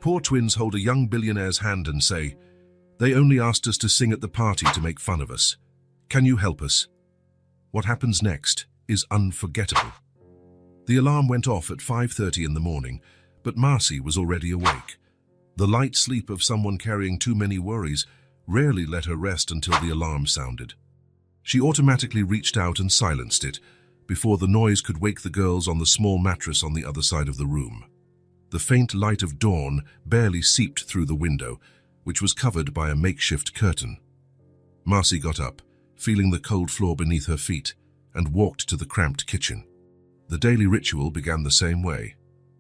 Poor twins hold a young billionaire's hand and say, "They only asked us to sing at the party to make fun of us. Can you help us?" What happens next is unforgettable. The alarm went off at 5:30 in the morning, but Marcy was already awake. The light sleep of someone carrying too many worries rarely let her rest until the alarm sounded. She automatically reached out and silenced it before the noise could wake the girls on the small mattress on the other side of the room. The faint light of dawn barely seeped through the window, which was covered by a makeshift curtain. Marcy got up, feeling the cold floor beneath her feet, and walked to the cramped kitchen. The daily ritual began the same way: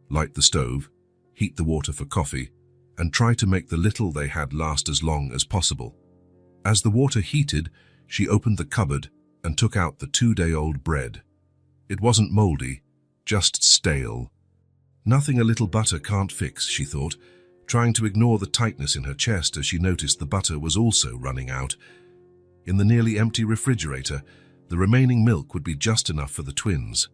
light the stove, heat the water for coffee, and try to make the little they had last as long as possible. As the water heated, she opened the cupboard and took out the 2-day-old bread. It wasn't moldy, just stale. Nothing a little butter can't fix, she thought, trying to ignore the tightness in her chest as she noticed the butter was also running out. In the nearly empty refrigerator, the remaining milk would be just enough for the twins.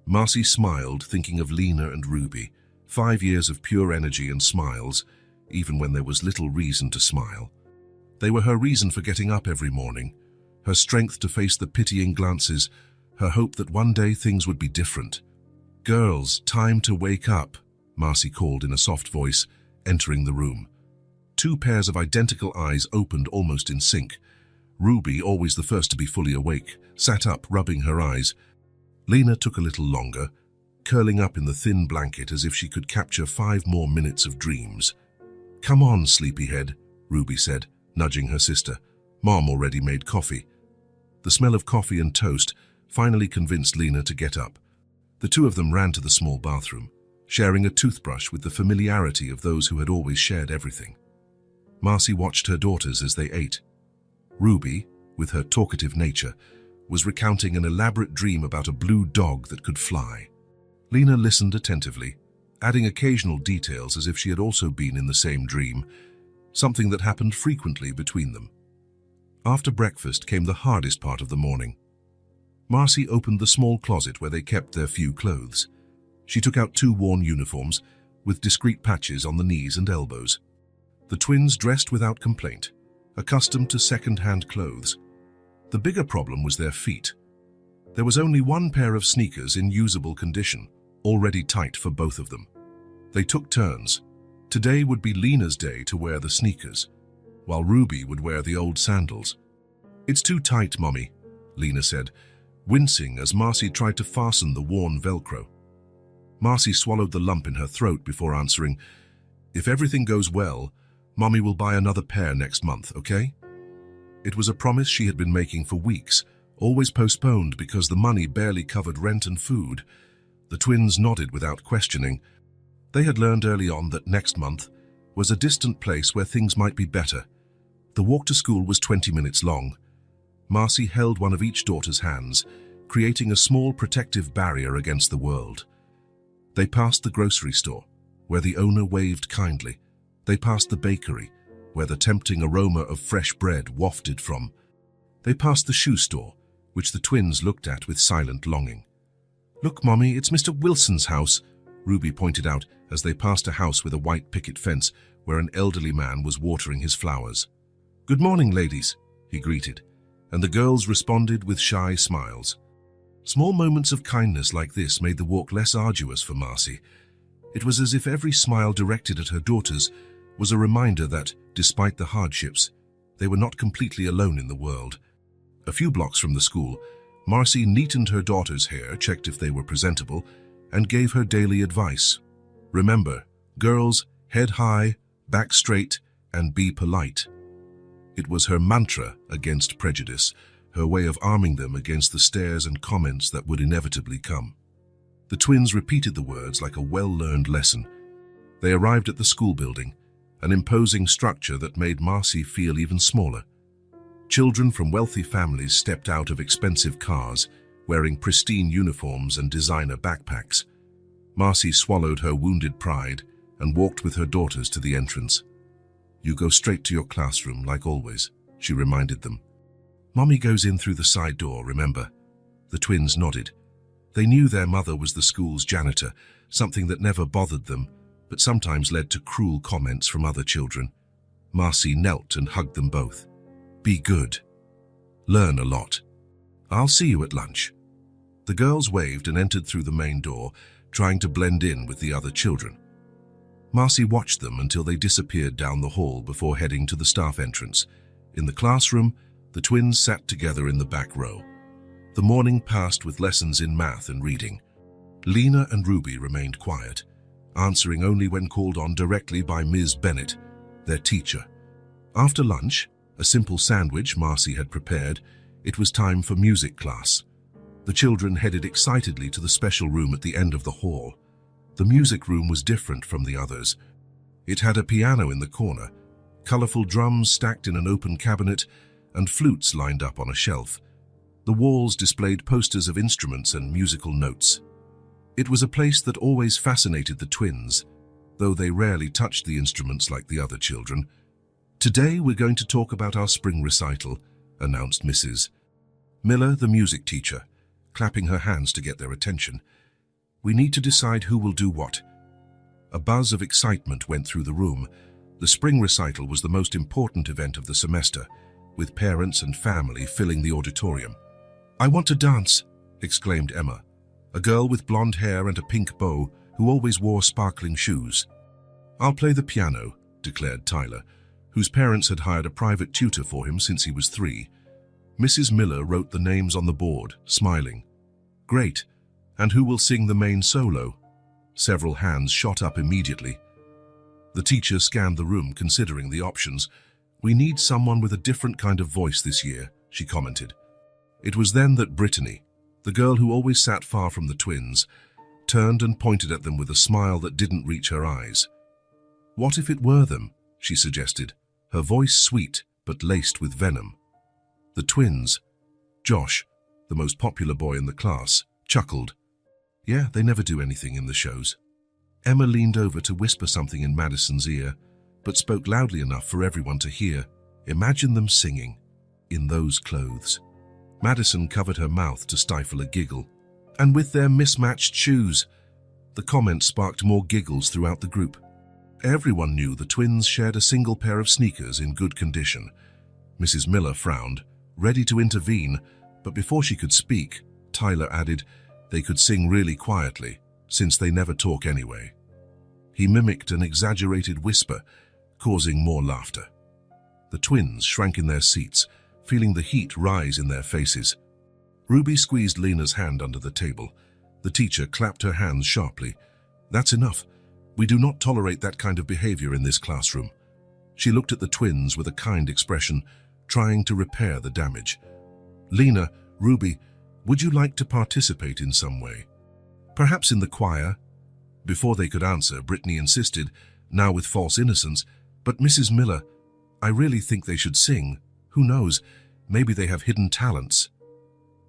Marcy smiled, thinking of Lena and Ruby, 5 years of pure energy and smiles, even when there was little reason to smile. They were her reason for getting up every morning, her strength to face the pitying glances, her hope that one day things would be different. "Girls, time to wake up," Marcy called in a soft voice, entering the room. 2 pairs of identical eyes opened almost in sync. Ruby, always the first to be fully awake, sat up, rubbing her eyes. Lena took a little longer, curling up in the thin blanket as if she could capture 5 more minutes of dreams. "Come on, sleepyhead," Ruby said, nudging her sister. "Mom already made coffee." The smell of coffee and toast finally convinced Lena to get up. The 2 of them ran to the small bathroom, sharing a toothbrush with the familiarity of those who had always shared everything. Marcy watched her daughters as they ate. Ruby, with her talkative nature, was recounting an elaborate dream about a blue dog that could fly. Lena listened attentively, adding occasional details as if she had also been in the same dream, something that happened frequently between them. After breakfast came the hardest part of the morning. Marcy opened the small closet where they kept their few clothes. She took out 2 worn uniforms, with discreet patches on the knees and elbows. The twins dressed without complaint, accustomed to second-hand clothes. The bigger problem was their feet. There was only 1 pair of sneakers in usable condition, already tight for both of them. They took turns. Today would be Lena's day to wear the sneakers, while Ruby would wear the old sandals. "It's too tight, Mommy," Lena said, wincing as Marcy tried to fasten the worn Velcro. Marcy swallowed the lump in her throat before answering, "If everything goes well, Mommy will buy another pair next month, okay?" It was a promise she had been making for weeks, always postponed because the money barely covered rent and food. The twins nodded without questioning. They had learned early on that next month was a distant place where things might be better. The walk to school was 20 minutes long. Marcy held one of each daughter's hands, creating a small protective barrier against the world. They passed the grocery store, where the owner waved kindly. They passed the bakery, where the tempting aroma of fresh bread wafted from. They passed the shoe store, which the twins looked at with silent longing. "Look, Mommy, it's Mr. Wilson's house," Ruby pointed out as they passed a house with a white picket fence where an elderly man was watering his flowers. "Good morning, ladies," he greeted, and the girls responded with shy smiles. Small moments of kindness like this made the walk less arduous for Marcy. It was as if every smile directed at her daughters was a reminder that, despite the hardships, they were not completely alone in the world. A few blocks from the school, Marcy neatened her daughter's hair, checked if they were presentable, and gave her daily advice. "Remember, girls, head high, back straight, and be polite." It was her mantra against prejudice, her way of arming them against the stares and comments that would inevitably come. The twins repeated the words like a well-learned lesson. They arrived at the school building, an imposing structure that made Marcy feel even smaller. Children from wealthy families stepped out of expensive cars, wearing pristine uniforms and designer backpacks. Marcy swallowed her wounded pride and walked with her daughters to the entrance. "You go straight to your classroom, like always," she reminded them. "Mommy goes in through the side door, remember?" The twins nodded. They knew their mother was the school's janitor, something that never bothered them, but sometimes led to cruel comments from other children. Marcy knelt and hugged them both. "Be good. Learn a lot. I'll see you at lunch." The girls waved and entered through the main door, trying to blend in with the other children. Marcy watched them until they disappeared down the hall before heading to the staff entrance. In the classroom, the twins sat together in the back row. The morning passed with lessons in math and reading. Lena and Ruby remained quiet, answering only when called on directly by Ms. Bennett, their teacher. After lunch, a simple sandwich Marcy had prepared, it was time for music class. The children headed excitedly to the special room at the end of the hall. The music room was different from the others. It had a piano in the corner, colorful drums stacked in an open cabinet, and flutes lined up on a shelf. The walls displayed posters of instruments and musical notes. It was a place that always fascinated the twins, though they rarely touched the instruments like the other children. "Today we're going to talk about our spring recital," announced Mrs. Miller, the music teacher, clapping her hands to get their attention. "We need to decide who will do what." A buzz of excitement went through the room. The spring recital was the most important event of the semester, with parents and family filling the auditorium. "I want to dance," exclaimed Emma, a girl with blonde hair and a pink bow who always wore sparkling shoes. "I'll play the piano," declared Tyler, whose parents had hired a private tutor for him since he was 3. Mrs. Miller wrote the names on the board, smiling. "Great. And who will sing the main solo?" Several hands shot up immediately. The teacher scanned the room, considering the options. "We need someone with a different kind of voice this year," she commented. It was then that Brittany, the girl who always sat far from the twins, turned and pointed at them with a smile that didn't reach her eyes. "What if it were them?" she suggested, her voice sweet but laced with venom. The twins, Josh, the most popular boy in the class, chuckled. "Yeah, they never do anything in the shows." Emma leaned over to whisper something in Madison's ear, but spoke loudly enough for everyone to hear. "Imagine them singing, in those clothes." Madison covered her mouth to stifle a giggle. "And with their mismatched shoes." The comment sparked more giggles throughout the group. Everyone knew the twins shared a single pair of sneakers in good condition. Mrs. Miller frowned, ready to intervene, but before she could speak, Tyler added, "They could sing really quietly, since they never talk anyway." He mimicked an exaggerated whisper, causing more laughter. The twins shrank in their seats, feeling the heat rise in their faces. Ruby squeezed Lena's hand under the table. The teacher clapped her hands sharply. "That's enough. We do not tolerate that kind of behavior in this classroom." She looked at the twins with a kind expression, trying to repair the damage. "Lena, Ruby, would you like to participate in some way? Perhaps in the choir?" Before they could answer, Brittany insisted, now with false innocence, "But Mrs. Miller, I really think they should sing. Who knows, maybe they have hidden talents."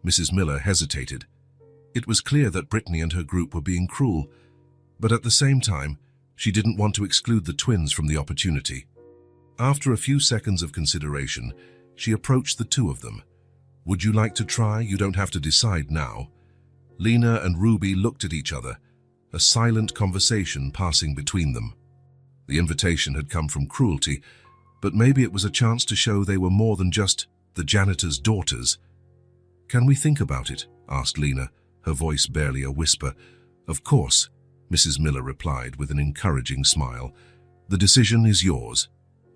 Mrs. Miller hesitated. It was clear that Brittany and her group were being cruel, but at the same time, she didn't want to exclude the twins from the opportunity. After a few seconds of consideration, she approached the two of them. "Would you like to try? You don't have to decide now." Lena and Ruby looked at each other, a silent conversation passing between them. The invitation had come from cruelty, but maybe it was a chance to show they were more than just the janitor's daughters. "Can we think about it?" asked Lena, her voice barely a whisper. "Of course," Mrs. Miller replied with an encouraging smile. "The decision is yours."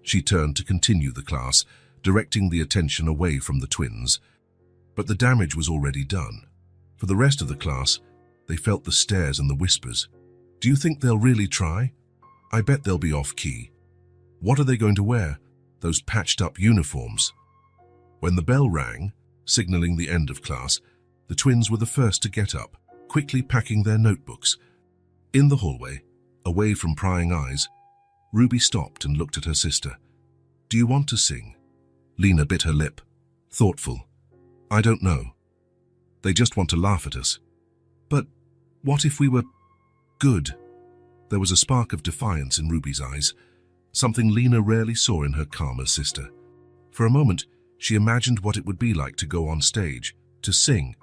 She turned to continue the class, directing the attention away from the twins. But the damage was already done. For the rest of the class, they felt the stares and the whispers. "Do you think they'll really try? I bet they'll be off-key. What are they going to wear? Those patched-up uniforms?" When the bell rang, signaling the end of class, the twins were the first to get up, quickly packing their notebooks. In the hallway, away from prying eyes, Ruby stopped and looked at her sister. "Do you want to sing?" Lena bit her lip, thoughtful. "I don't know. They just want to laugh at us." "But what if we were good?" There was a spark of defiance in Ruby's eyes, something Lena rarely saw in her calmer sister. For a moment, she imagined what it would be like to go on stage, to sing,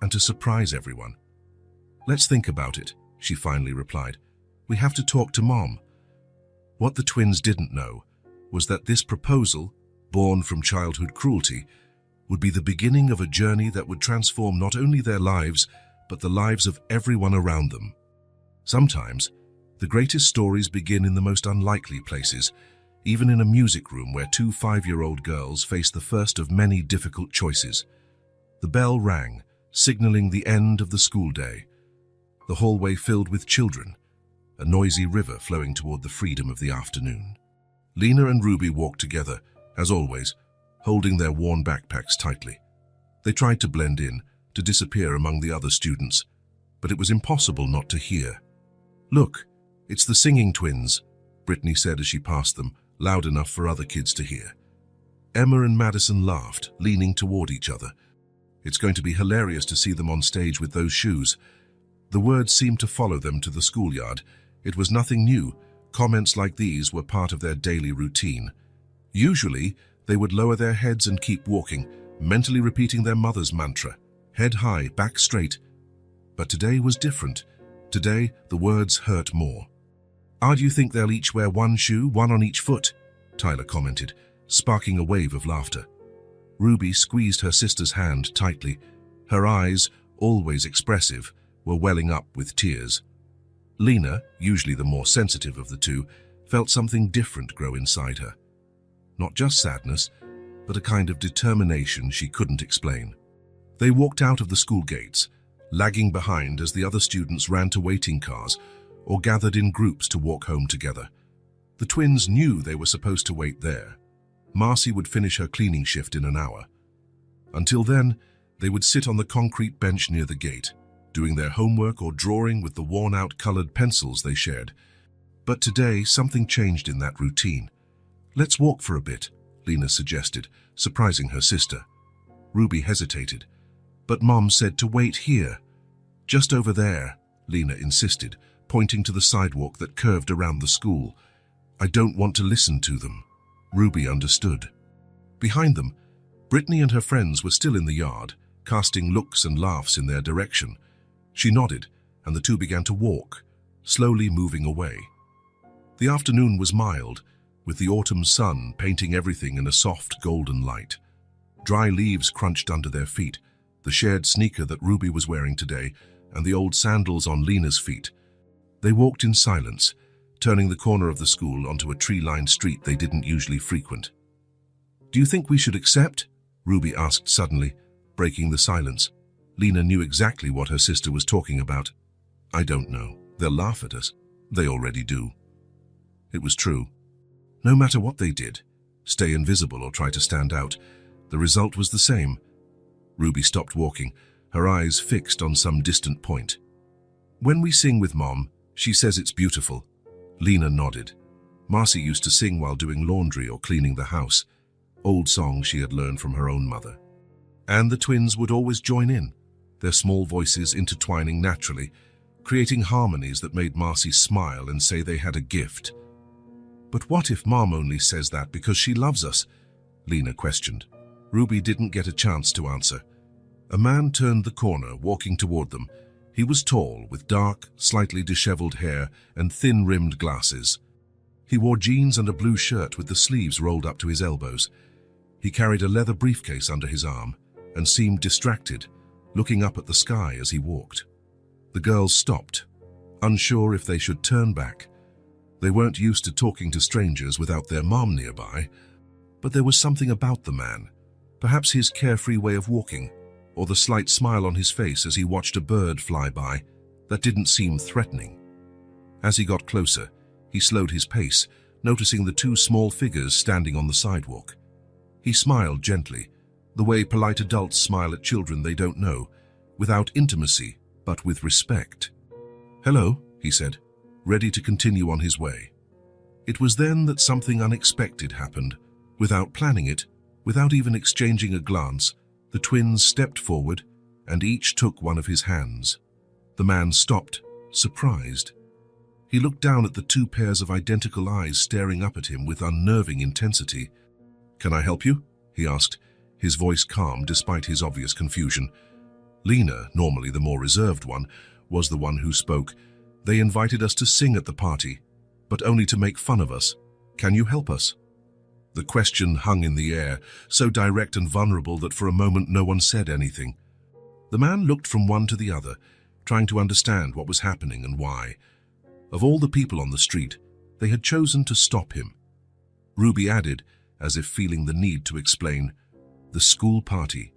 and to surprise everyone. "Let's think about it," she finally replied. We have to talk to Mom." What the twins didn't know was that this proposal, born from childhood cruelty, would be the beginning of a journey that would transform not only their lives, but the lives of everyone around them. Sometimes, the greatest stories begin in the most unlikely places, even in a music room where two 5-year-old girls face the first of many difficult choices. The bell rang, signaling the end of the school day. The hallway filled with children, a noisy river flowing toward the freedom of the afternoon. Lena and Ruby walked together, as always, holding their worn backpacks tightly. They tried to blend in, to disappear among the other students, but it was impossible not to hear. "Look, it's the singing twins," Brittany said as she passed them, loud enough for other kids to hear. Emma and Madison laughed, leaning toward each other. "It's going to be hilarious to see them on stage with those shoes." The words seemed to follow them to the schoolyard. It was nothing new. Comments like these were part of their daily routine. Usually, they would lower their heads and keep walking, mentally repeating their mother's mantra, head high, back straight. But today was different. Today, the words hurt more. "Do you think they'll each wear one shoe, one on each foot?" Tyler commented, sparking a wave of laughter. Ruby squeezed her sister's hand tightly. Her eyes, always expressive, were welling up with tears. Lena, usually the more sensitive of the two, felt something different grow inside her. Not just sadness, but a kind of determination she couldn't explain. They walked out of the school gates, lagging behind as the other students ran to waiting cars or gathered in groups to walk home together. The twins knew they were supposed to wait there. Marcy would finish her cleaning shift in an hour. Until then, they would sit on the concrete bench near the gate, doing their homework or drawing with the worn-out colored pencils they shared. But today, something changed in that routine. "Let's walk for a bit," Lena suggested, surprising her sister. Ruby hesitated, but Mom said to wait here. "Just over there," Lena insisted, pointing to the sidewalk that curved around the school. "I don't want to listen to them." Ruby understood. Behind them, Brittany and her friends were still in the yard, casting looks and laughs in their direction. She nodded, and the two began to walk, slowly moving away. The afternoon was mild, with the autumn sun painting everything in a soft golden light. Dry leaves crunched under their feet, the shared sneaker that Ruby was wearing today, and the old sandals on Lena's feet. They walked in silence, turning the corner of the school onto a tree-lined street they didn't usually frequent. "Do you think we should accept?" Ruby asked suddenly, breaking the silence. Lena knew exactly what her sister was talking about. "I don't know. They'll laugh at us. They already do." It was true. No matter what they did, stay invisible or try to stand out, the result was the same. Ruby stopped walking, her eyes fixed on some distant point. "When we sing with Mom, she says it's beautiful." Lena nodded. Marcy used to sing while doing laundry or cleaning the house, old songs she had learned from her own mother. And the twins would always join in, their small voices intertwining naturally, creating harmonies that made Marcy smile and say they had a gift. "But what if Mom only says that because she loves us?" Lena questioned. Ruby didn't get a chance to answer. A man turned the corner, walking toward them. He was tall, with dark, slightly disheveled hair and thin-rimmed glasses. He wore jeans and a blue shirt with the sleeves rolled up to his elbows. He carried a leather briefcase under his arm and seemed distracted, looking up at the sky as he walked. The girls stopped, unsure if they should turn back. They weren't used to talking to strangers without their mom nearby, but there was something about the man, perhaps his carefree way of walking, or the slight smile on his face as he watched a bird fly by, that didn't seem threatening. As he got closer, he slowed his pace, noticing the two small figures standing on the sidewalk. He smiled gently, the way polite adults smile at children they don't know, without intimacy, but with respect. "Hello," he said, ready to continue on his way. It was then that something unexpected happened. Without planning it, without even exchanging a glance, the twins stepped forward and each took one of his hands. The man stopped, surprised. He looked down at the two pairs of identical eyes staring up at him with unnerving intensity. "Can I help you?" he asked, his voice calm despite his obvious confusion. Lena, normally the more reserved one, was the one who spoke. They invited us to sing at the party, but only to make fun of us. Can you help us?" The question hung in the air, so direct and vulnerable that for a moment no one said anything. The man looked from one to the other, trying to understand what was happening and why. Of all the people on the street, they had chosen to stop him. Ruby added, as if feeling the need to explain, "The school party.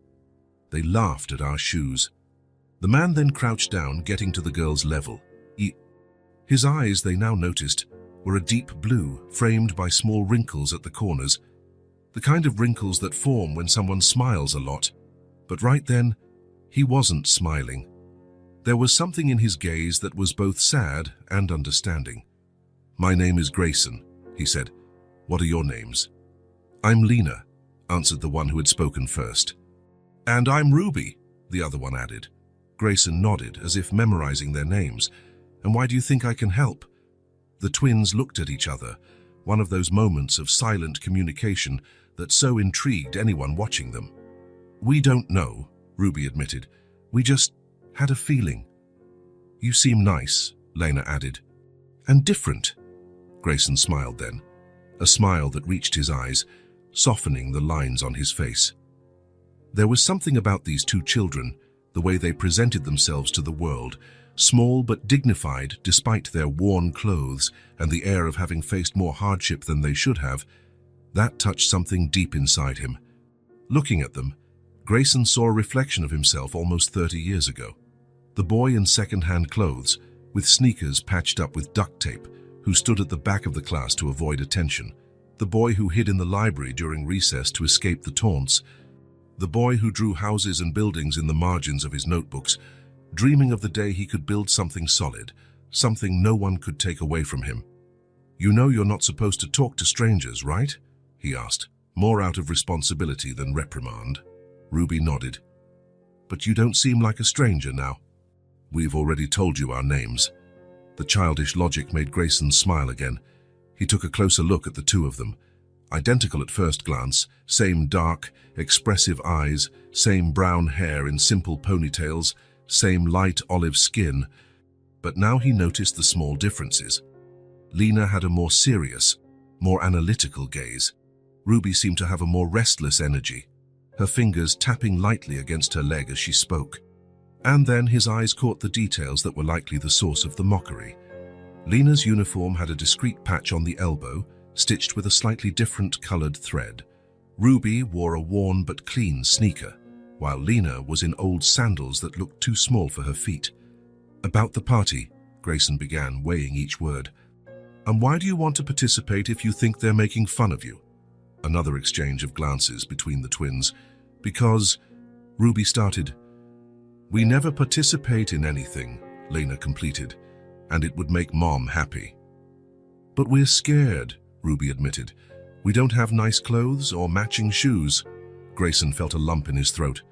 They laughed at our shoes." The man then crouched down, getting to the girl's level. His eyes, they now noticed, were a deep blue, framed by small wrinkles at the corners, the kind of wrinkles that form when someone smiles a lot. But right then, he wasn't smiling. There was something in his gaze that was both sad and understanding. "My name is Grayson," he said. "What are your names?" "I'm Lena," answered the one who had spoken first. "And I'm Ruby," the other one added. Grayson nodded, as if memorizing their names. "And why do you think I can help?" The twins looked at each other, one of those moments of silent communication that so intrigued anyone watching them. "We don't know," Ruby admitted. "We just had a feeling." "You seem nice," Lena added. "And different." Grayson smiled then, a smile that reached his eyes, softening the lines on his face. There was something about these two children, the way they presented themselves to the world, small but dignified despite their worn clothes and the air of having faced more hardship than they should have, that touched something deep inside him. Looking at them, Grayson saw a reflection of himself almost 30 years ago. The boy in second-hand clothes, with sneakers patched up with duct tape, who stood at the back of the class to avoid attention. The boy who hid in the library during recess to escape the taunts. The boy who drew houses and buildings in the margins of his notebooks, dreaming of the day he could build something solid, something no one could take away from him. "You know you're not supposed to talk to strangers, right?" he asked, more out of responsibility than reprimand. Ruby nodded. "But you don't seem like a stranger now." "We've already told you our names." The childish logic made Grayson smile again. He took a closer look at the two of them. Identical at first glance, same dark, expressive eyes, same brown hair in simple ponytails, same light olive skin. But now he noticed the small differences. Lena had a more serious, more analytical gaze. Ruby seemed to have a more restless energy, her fingers tapping lightly against her leg as she spoke. And then his eyes caught the details that were likely the source of the mockery. Lena's uniform had a discreet patch on the elbow, stitched with a slightly different colored thread. Ruby wore a worn but clean sneaker, while Lena was in old sandals that looked too small for her feet. "About the party," Grayson began, weighing each word. "And why do you want to participate if you think they're making fun of you?" Another exchange of glances between the twins. "Because," Ruby started. "We never participate in anything," Lena completed, "and it would make Mom happy." "But we're scared," Ruby admitted. "We don't have nice clothes or matching shoes." Grayson felt a lump in his throat.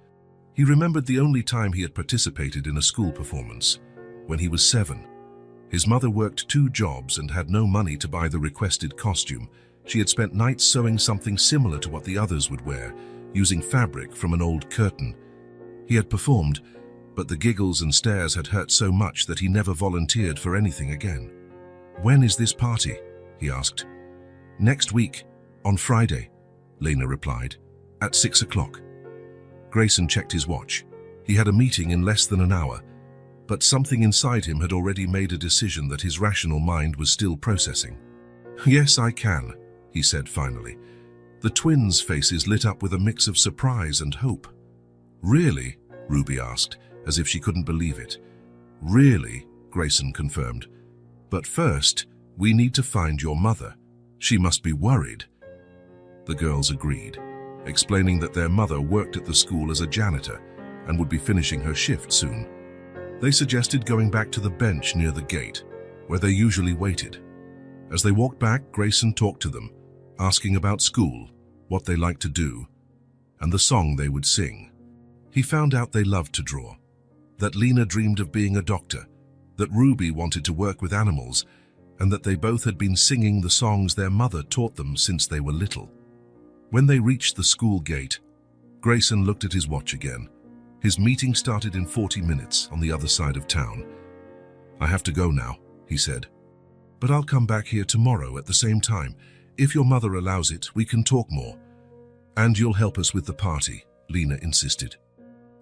He remembered the only time he had participated in a school performance, when he was 7. His mother worked 2 jobs and had no money to buy the requested costume. She had spent nights sewing something similar to what the others would wear, using fabric from an old curtain. He had performed, but the giggles and stares had hurt so much that he never volunteered for anything again. "When is this party?" he asked. "Next week, on Friday," Lena replied, "at 6 o'clock. Grayson checked his watch. He had a meeting in less than an hour, but something inside him had already made a decision that his rational mind was still processing. "Yes, I can," he said finally. The twins' faces lit up with a mix of surprise and hope. "Really?" Ruby asked, as if she couldn't believe it. "Really?" Grayson confirmed. "But first, we need to find your mother. She must be worried." The girls agreed, explaining that their mother worked at the school as a janitor and would be finishing her shift soon. They suggested going back to the bench near the gate, where they usually waited. As they walked back, Grayson talked to them, asking about school, what they liked to do, and the song they would sing. He found out they loved to draw, that Lena dreamed of being a doctor, that Ruby wanted to work with animals, and that they both had been singing the songs their mother taught them since they were little. When they reached the school gate, Grayson looked at his watch again. His meeting started in 40 minutes on the other side of town. "I have to go now," he said. "But I'll come back here tomorrow at the same time. If your mother allows it, we can talk more. And you'll help us with the party," Lena insisted.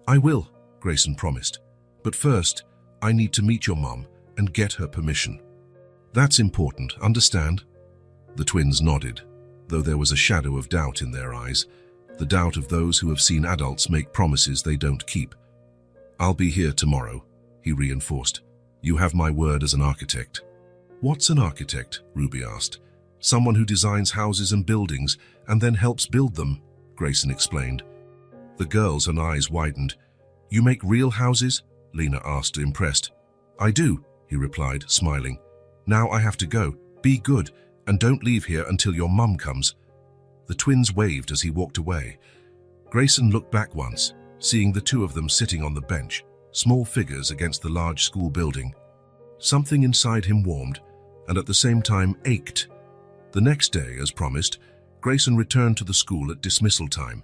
"I will," Grayson promised. "But first, I need to meet your mom and get her permission." "That's important, understand?" The twins nodded, though there was a shadow of doubt in their eyes, the doubt of those who have seen adults make promises they don't keep. "I'll be here tomorrow," he reinforced. "You have my word as an architect." "What's an architect?" Ruby asked. "Someone who designs houses and buildings and then helps build them," Grayson explained. The girls' eyes widened. "You make real houses?" Lena asked, impressed. "I do," he replied, smiling. "Now I have to go. Be good, and don't leave here until your mum comes." The twins waved as he walked away. Grayson looked back once, seeing the two of them sitting on the bench, small figures against the large school building. Something inside him warmed, and at the same time ached. The next day, as promised, Grayson returned to the school at dismissal time.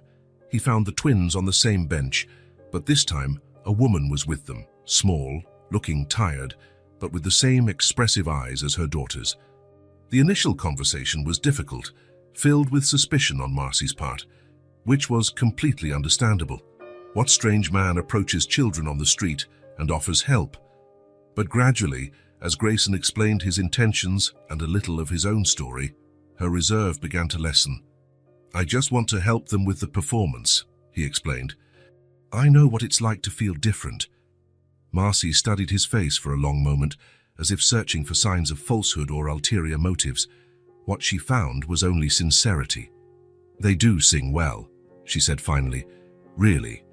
He found the twins on the same bench, but this time a woman was with them, small, looking tired, but with the same expressive eyes as her daughters. The initial conversation was difficult, filled with suspicion on Marcy's part, which was completely understandable. What strange man approaches children on the street and offers help? But gradually, as Grayson explained his intentions and a little of his own story, her reserve began to lessen. "I just want to help them with the performance," he explained. "I know what it's like to feel different." Marcy studied his face for a long moment, as if searching for signs of falsehood or ulterior motives. What she found was only sincerity. "They do sing well," she said finally. "Really,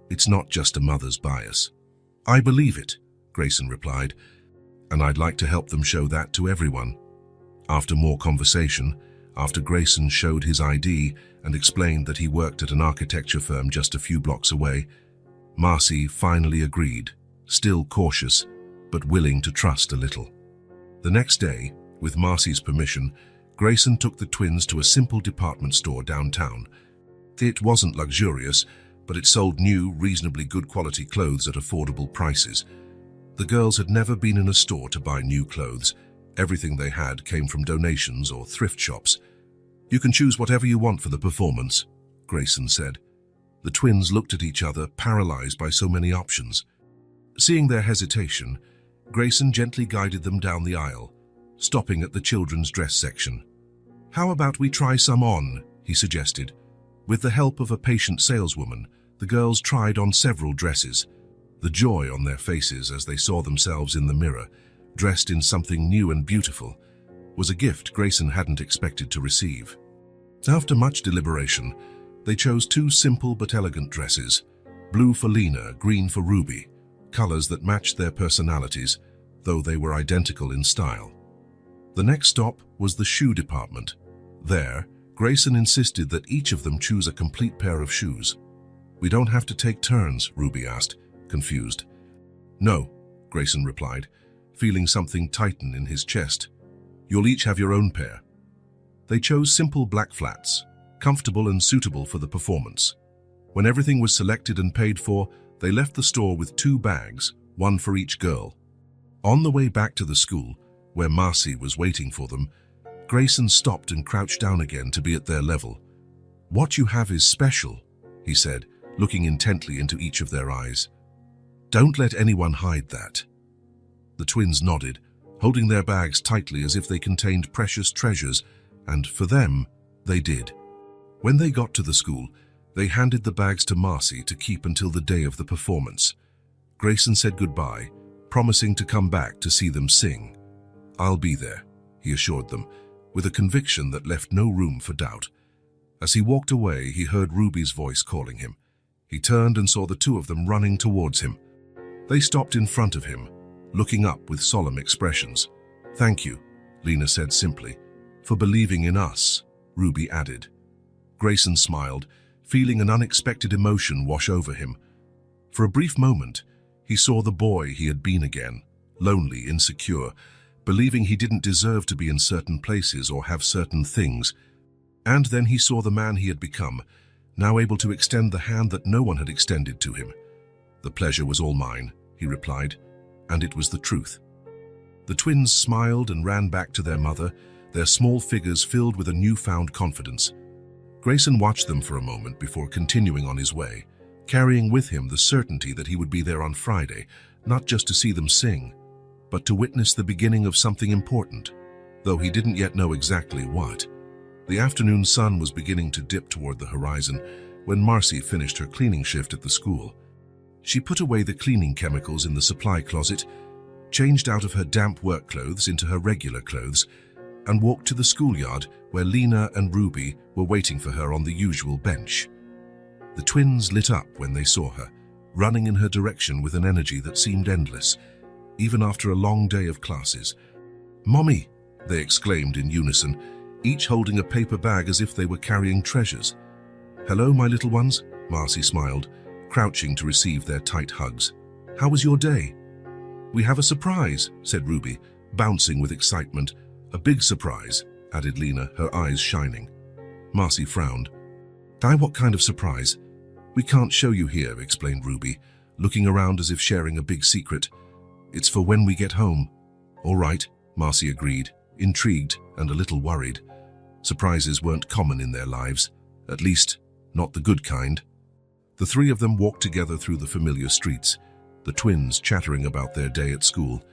it's not just a mother's bias." "I believe it," Grayson replied, "and I'd like to help them show that to everyone." After more conversation, after Grayson showed his ID and explained that he worked at an architecture firm just a few blocks away, Marcy finally agreed, still cautious, but willing to trust a little. The next day, with Marcy's permission, Grayson took the twins to a simple department store downtown. It wasn't luxurious, but it sold new, reasonably good quality clothes at affordable prices. The girls had never been in a store to buy new clothes. Everything they had came from donations or thrift shops. "You can choose whatever you want for the performance," Grayson said. The twins looked at each other, paralyzed by so many options. Seeing their hesitation, Grayson gently guided them down the aisle, stopping at the children's dress section. "How about we try some on?" he suggested. With the help of a patient saleswoman, the girls tried on several dresses. The joy on their faces as they saw themselves in the mirror, dressed in something new and beautiful, was a gift Grayson hadn't expected to receive. After much deliberation, they chose two simple but elegant dresses, blue for Lena, green for Ruby, colors that matched their personalities, though they were identical in style. The next stop was the shoe department. There, Grayson insisted that each of them choose a complete pair of shoes. "We don't have to take turns?" Ruby asked, confused. "No," Grayson replied, feeling something tighten in his chest. "You'll each have your own pair." They chose simple black flats, comfortable and suitable for the performance. When everything was selected and paid for, they left the store with 2 bags, one for each girl. On the way back to the school, where Marcy was waiting for them, Grayson stopped and crouched down again to be at their level. "What you have is special," he said, looking intently into each of their eyes. "Don't let anyone hide that." The twins nodded, holding their bags tightly as if they contained precious treasures, and for them, they did. When they got to the school, they handed the bags to Marcy to keep until the day of the performance. Grayson said goodbye, promising to come back to see them sing. "I'll be there," he assured them, with a conviction that left no room for doubt. As he walked away, he heard Ruby's voice calling him. He turned and saw the two of them running towards him. They stopped in front of him, looking up with solemn expressions. "Thank you," Lena said simply. "For believing in us," Ruby added. Grayson smiled, feeling an unexpected emotion wash over him. For a brief moment, he saw the boy he had been again, lonely, insecure, believing he didn't deserve to be in certain places or have certain things. And then he saw the man he had become, now able to extend the hand that no one had extended to him. "The pleasure was all mine," he replied, and it was the truth. The twins smiled and ran back to their mother, their small figures filled with a newfound confidence. Grayson watched them for a moment before continuing on his way, carrying with him the certainty that he would be there on Friday, not just to see them sing, but to witness the beginning of something important, though he didn't yet know exactly what. The afternoon sun was beginning to dip toward the horizon when Marcy finished her cleaning shift at the school. She put away the cleaning chemicals in the supply closet, changed out of her damp work clothes into her regular clothes, and walked to the schoolyard where Lena and Ruby were waiting for her on the usual bench. The twins lit up when they saw her, running in her direction with an energy that seemed endless, even after a long day of classes. "Mommy!" they exclaimed in unison, each holding a paper bag as if they were carrying treasures. "Hello, my little ones," Marcy smiled, crouching to receive their tight hugs. "How was your day?" "We have a surprise," said Ruby, bouncing with excitement. "A big surprise," added Lena, her eyes shining. Marcy frowned. "What kind of surprise?" "We can't show you here," explained Ruby, looking around as if sharing a big secret. "It's for when we get home." "All right," Marcy agreed, intrigued and a little worried. Surprises weren't common in their lives, at least not the good kind. The three of them walked together through the familiar streets, the twins chattering about their day at school,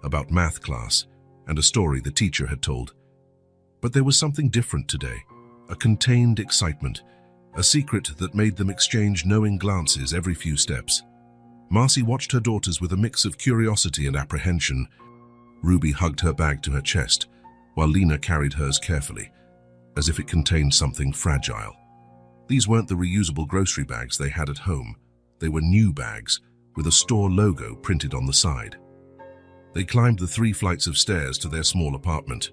about math class, and a story the teacher had told. But there was something different today, a contained excitement, a secret that made them exchange knowing glances every few steps. Marcy watched her daughters with a mix of curiosity and apprehension. Ruby hugged her bag to her chest, while Lena carried hers carefully, as if it contained something fragile. These weren't the reusable grocery bags they had at home. They were new bags, with a store logo printed on the side. They climbed the 3 flights of stairs to their small apartment.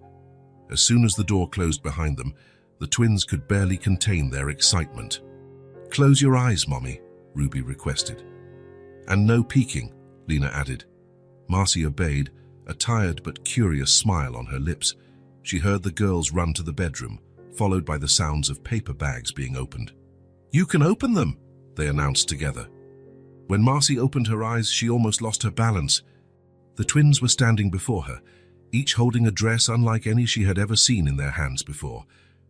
As soon as the door closed behind them, the twins could barely contain their excitement. "Close your eyes, Mommy," Ruby requested. "And no peeking," Lena added. Marcy obeyed, a tired but curious smile on her lips. She heard the girls run to the bedroom, followed by the sounds of paper bags being opened. "You can open them," they announced together. When Marcy opened her eyes, she almost lost her balance. The twins were standing before her, each holding a dress unlike any she had ever seen in their hands before.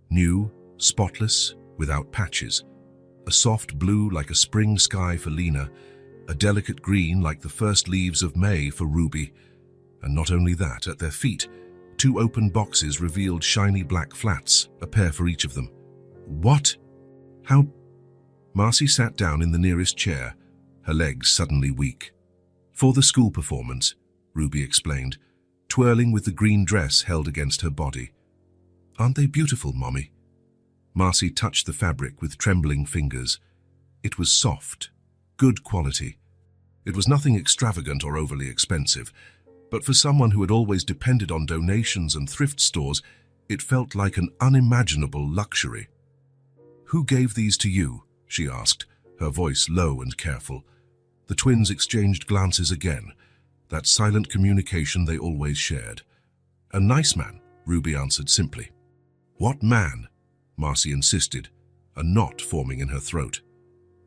New, spotless, without patches. A soft blue like a spring sky for Lena, a delicate green like the first leaves of May for Ruby. And not only that, at their feet, 2 open boxes revealed shiny black flats, a pair for each of them. "What? How?" Marcy sat down in the nearest chair, her legs suddenly weak. "For the school performance," Ruby explained, twirling with the green dress held against her body. "Aren't they beautiful, Mommy?" Marcy touched the fabric with trembling fingers. It was soft, good quality. It was nothing extravagant or overly expensive, but for someone who had always depended on donations and thrift stores, it felt like an unimaginable luxury. "Who gave these to you?" she asked, her voice low and careful. The twins exchanged glances again, that silent communication they always shared. "A nice man," Ruby answered simply. "What man?" Marcy insisted, a knot forming in her throat.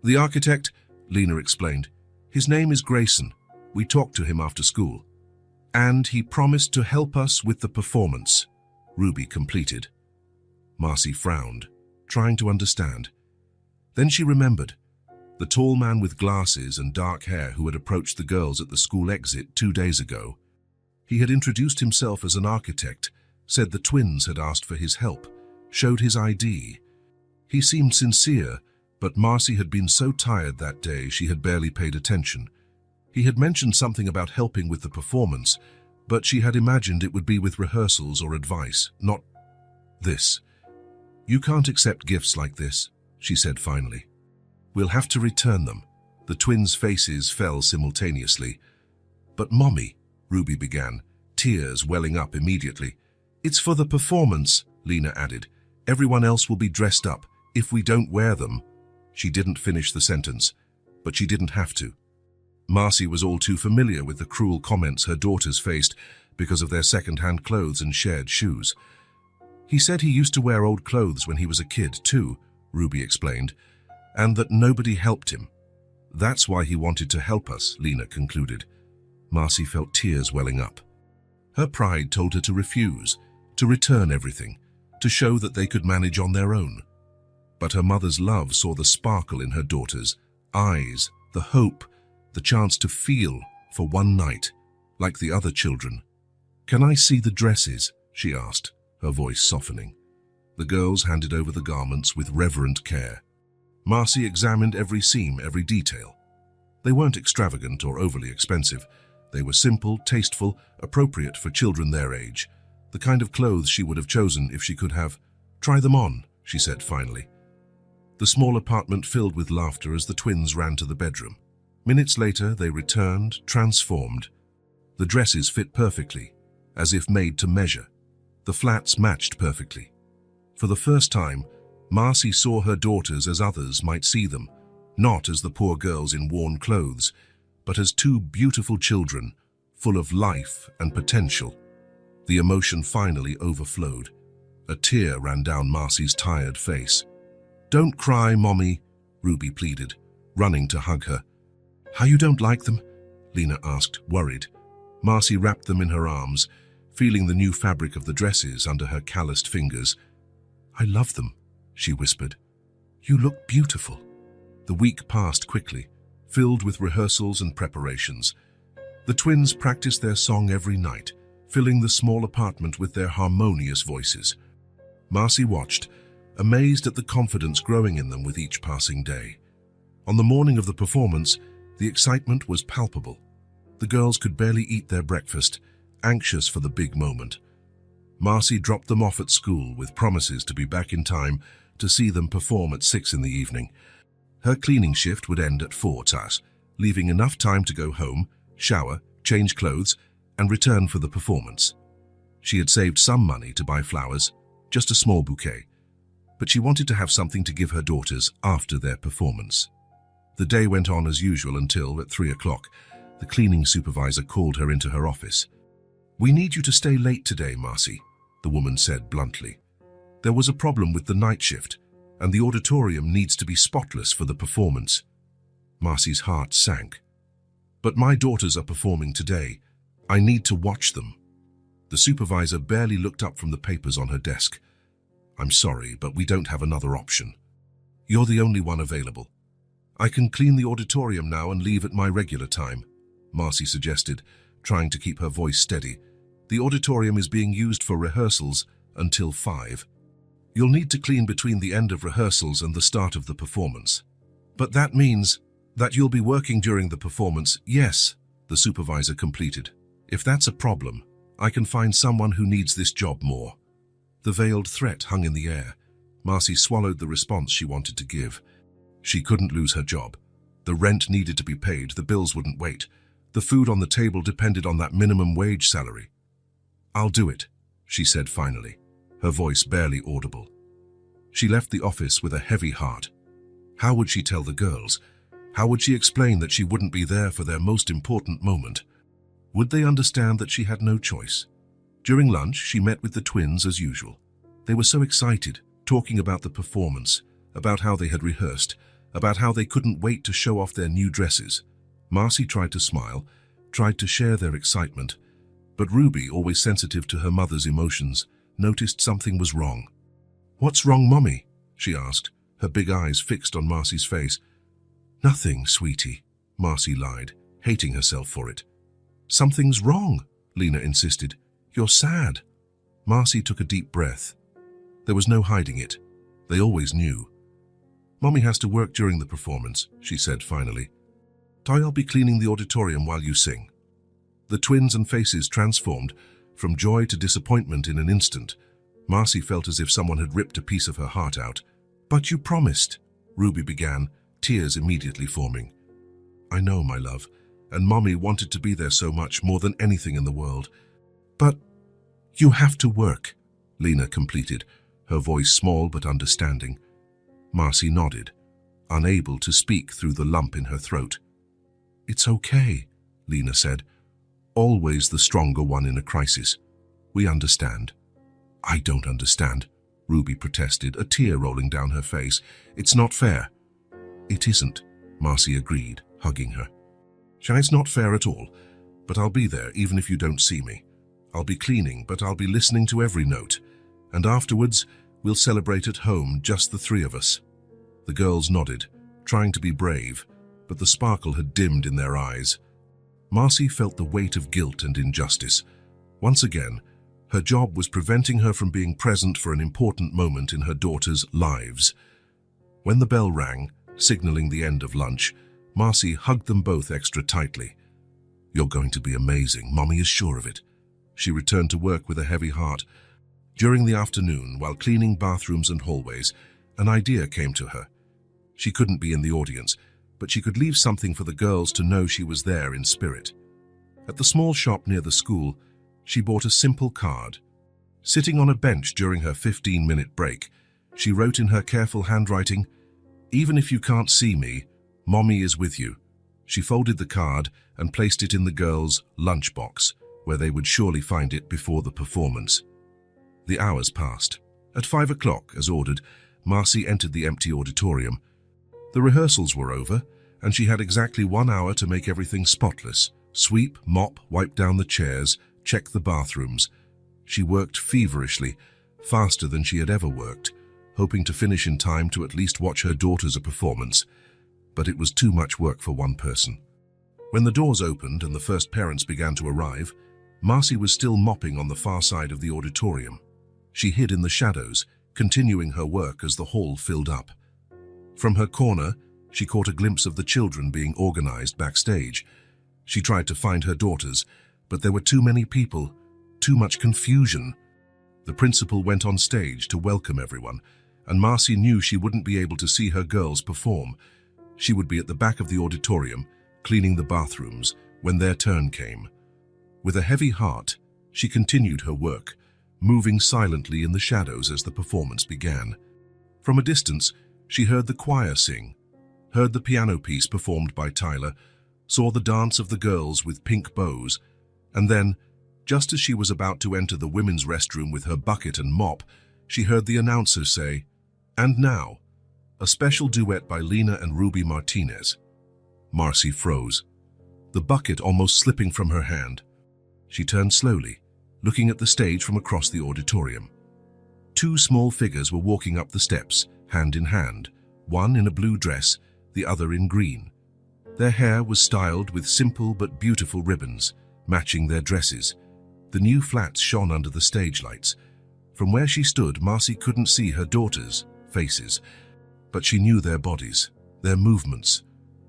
"The architect," Lena explained. "His name is Grayson. We talked to him after school. And he promised to help us with the performance," Ruby completed. Marcy frowned, trying to understand. Then she remembered. The tall man with glasses and dark hair who had approached the girls at the school exit 2 days ago. He had introduced himself as an architect, said the twins had asked for his help, showed his ID. He seemed sincere, but Marcy had been so tired that day she had barely paid attention. He had mentioned something about helping with the performance, but she had imagined it would be with rehearsals or advice, not this. "You can't accept gifts like this," she said finally. "We'll have to return them." The twins' faces fell simultaneously. "But Mommy," Ruby began, tears welling up immediately. "It's for the performance," Lena added. "Everyone else will be dressed up. If we don't wear them." She didn't finish the sentence, but she didn't have to. Marcy was all too familiar with the cruel comments her daughters faced because of their second-hand clothes and shared shoes. "He said he used to wear old clothes when he was a kid too," Ruby explained, "and that nobody helped him. That's why he wanted to help us," Lena concluded. Marcy felt tears welling up. Her pride told her to refuse, to return everything, to show that they could manage on their own. But her mother's love saw the sparkle in her daughter's eyes, the hope, the chance to feel for one night, like the other children. "Can I see the dresses?" she asked, her voice softening. The girls handed over the garments with reverent care. Marcy examined every seam, every detail. They weren't extravagant or overly expensive. They were simple, tasteful, appropriate for children their age. The kind of clothes she would have chosen if she could have. "Try them on," she said finally. The small apartment filled with laughter as the twins ran to the bedroom. Minutes later, they returned, transformed. The dresses fit perfectly, as if made to measure. The flats matched perfectly. For the first time, Marcy saw her daughters as others might see them, not as the poor girls in worn clothes, but as two beautiful children, full of life and potential. The emotion finally overflowed. A tear ran down Marcy's tired face. "Don't cry, Mommy," Ruby pleaded, running to hug her. "How, you don't like them?" Lena asked, worried. Marcy wrapped them in her arms, feeling the new fabric of the dresses under her calloused fingers. "I love them," she whispered. "You look beautiful." The week passed quickly, filled with rehearsals and preparations. The twins practiced their song every night, filling the small apartment with their harmonious voices. Marcy watched, amazed at the confidence growing in them with each passing day. On the morning of the performance, the excitement was palpable. The girls could barely eat their breakfast, anxious for the big moment. Marcy dropped them off at school with promises to be back in time to see them perform at 6 in the evening. Her cleaning shift would end at 4, leaving enough time to go home, shower, change clothes, and return for the performance. She had saved some money to buy flowers, just a small bouquet, but she wanted to have something to give her daughters after their performance. The day went on as usual until, at 3 o'clock, the cleaning supervisor called her into her office. "We need you to stay late today, Marcy," the woman said bluntly. "There was a problem with the night shift, and the auditorium needs to be spotless for the performance." Marcy's heart sank. "But my daughters are performing today. I need to watch them." The supervisor barely looked up from the papers on her desk. "I'm sorry, but we don't have another option. You're the only one available." "I can clean the auditorium now and leave at my regular time," Marcy suggested, trying to keep her voice steady. "The auditorium is being used for rehearsals until 5. You'll need to clean between the end of rehearsals and the start of the performance." "But that means that you'll be working during the performance." "Yes," the supervisor completed. "If that's a problem, I can find someone who needs this job more." The veiled threat hung in the air. Marcy swallowed the response she wanted to give. She couldn't lose her job. The rent needed to be paid, the bills wouldn't wait. The food on the table depended on that minimum wage salary. "I'll do it," she said finally, her voice barely audible. She left the office with a heavy heart. How would she tell the girls? How would she explain that she wouldn't be there for their most important moment? Would they understand that she had no choice? During lunch, she met with the twins as usual. They were so excited, talking about the performance, about how they had rehearsed, about how they couldn't wait to show off their new dresses. Marcy tried to smile, tried to share their excitement, but Ruby, always sensitive to her mother's emotions, noticed something was wrong. "What's wrong, Mommy?" she asked, her big eyes fixed on Marcy's face. "Nothing, sweetie," Marcy lied, hating herself for it. "Something's wrong," Lena insisted. "You're sad." Marcy took a deep breath. There was no hiding it. They always knew. "Mommy has to work during the performance," she said finally. "I'll be cleaning the auditorium while you sing." The twins and faces transformed, from joy to disappointment in an instant. Marcy felt as if someone had ripped a piece of her heart out. "But you promised," Ruby began, tears immediately forming. "I know, my love, and Mommy wanted to be there so much, more than anything in the world. But you have to work," Lena completed, her voice small but understanding. Marcy nodded, unable to speak through the lump in her throat. "It's okay," Lena said, always the stronger one in a crisis. "We understand." "I don't understand," Ruby protested, a tear rolling down her face. "It's not fair." "It isn't," Marcy agreed, hugging her. "It's not fair at all, but I'll be there even if you don't see me. I'll be cleaning, but I'll be listening to every note. And afterwards, we'll celebrate at home, just the three of us." The girls nodded, trying to be brave, but the sparkle had dimmed in their eyes. Marcy felt the weight of guilt and injustice. Once again, her job was preventing her from being present for an important moment in her daughters' lives. When the bell rang, signaling the end of lunch, Marcy hugged them both extra tightly. "You're going to be amazing, Mommy is sure of it." She returned to work with a heavy heart. During the afternoon, while cleaning bathrooms and hallways, an idea came to her. She couldn't be in the audience, but she could leave something for the girls to know she was there in spirit. At the small shop near the school, she bought a simple card. Sitting on a bench during her 15-minute break, she wrote in her careful handwriting, "Even if you can't see me, Mommy is with you." She folded the card and placed it in the girls' lunchbox, where they would surely find it before the performance. The hours passed. At 5 o'clock, as ordered, Marcy entered the empty auditorium. The rehearsals were over, and she had exactly 1 hour to make everything spotless. Sweep, mop, wipe down the chairs, check the bathrooms. She worked feverishly, faster than she had ever worked, hoping to finish in time to at least watch her daughters' performance. But it was too much work for one person. When the doors opened and the first parents began to arrive, Marcy was still mopping on the far side of the auditorium. She hid in the shadows, continuing her work as the hall filled up. From her corner, she caught a glimpse of the children being organized backstage. She tried to find her daughters, but there were too many people, too much confusion. The principal went on stage to welcome everyone, and Marcy knew she wouldn't be able to see her girls perform. She would be at the back of the auditorium, cleaning the bathrooms, when their turn came. With a heavy heart, she continued her work, moving silently in the shadows as the performance began. From a distance, she heard the choir sing, heard the piano piece performed by Tyler, saw the dance of the girls with pink bows, and then, just as she was about to enter the women's restroom with her bucket and mop, she heard the announcer say, "And now, a special duet by Lena and Ruby Martinez." Marcy froze, the bucket almost slipping from her hand. She turned slowly, looking at the stage from across the auditorium. Two small figures were walking up the steps, hand in hand, one in a blue dress, the other in green. Their hair was styled with simple but beautiful ribbons, matching their dresses. The new flats shone under the stage lights. From where she stood, Marcy couldn't see her daughters' faces, but she knew their bodies, their movements,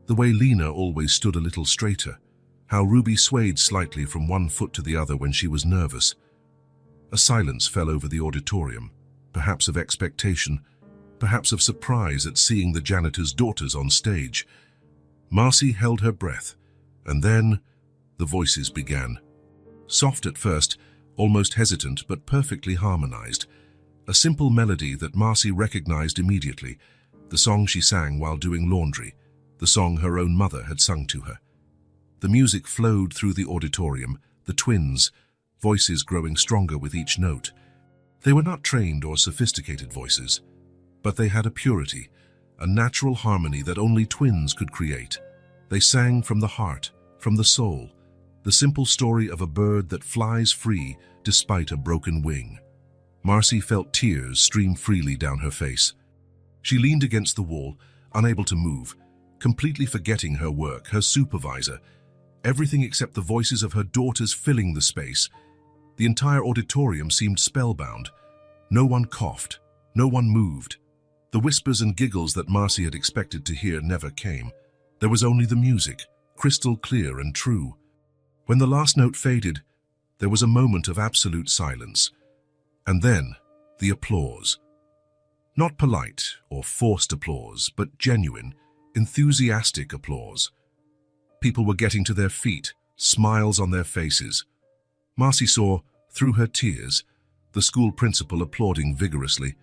the way Lena always stood a little straighter, how Ruby swayed slightly from one foot to the other when she was nervous. A silence fell over the auditorium, perhaps of expectation, perhaps of surprise at seeing the janitor's daughters on stage. Marcy held her breath, and then the voices began. Soft at first, almost hesitant but perfectly harmonized. A simple melody that Marcy recognized immediately, the song she sang while doing laundry, the song her own mother had sung to her. The music flowed through the auditorium, the twins, voices growing stronger with each note. They were not trained or sophisticated voices, but they had a purity, a natural harmony that only twins could create. They sang from the heart, from the soul, the simple story of a bird that flies free despite a broken wing. Marcy felt tears stream freely down her face. She leaned against the wall, unable to move, completely forgetting her work, her supervisor, everything except the voices of her daughters filling the space. The entire auditorium seemed spellbound. No one coughed, no one moved. The whispers and giggles that Marcy had expected to hear never came. There was only the music, crystal clear and true. When the last note faded, there was a moment of absolute silence. And then, the applause. Not polite or forced applause, but genuine, enthusiastic applause. People were getting to their feet, smiles on their faces. Marcy saw, through her tears, the school principal applauding vigorously,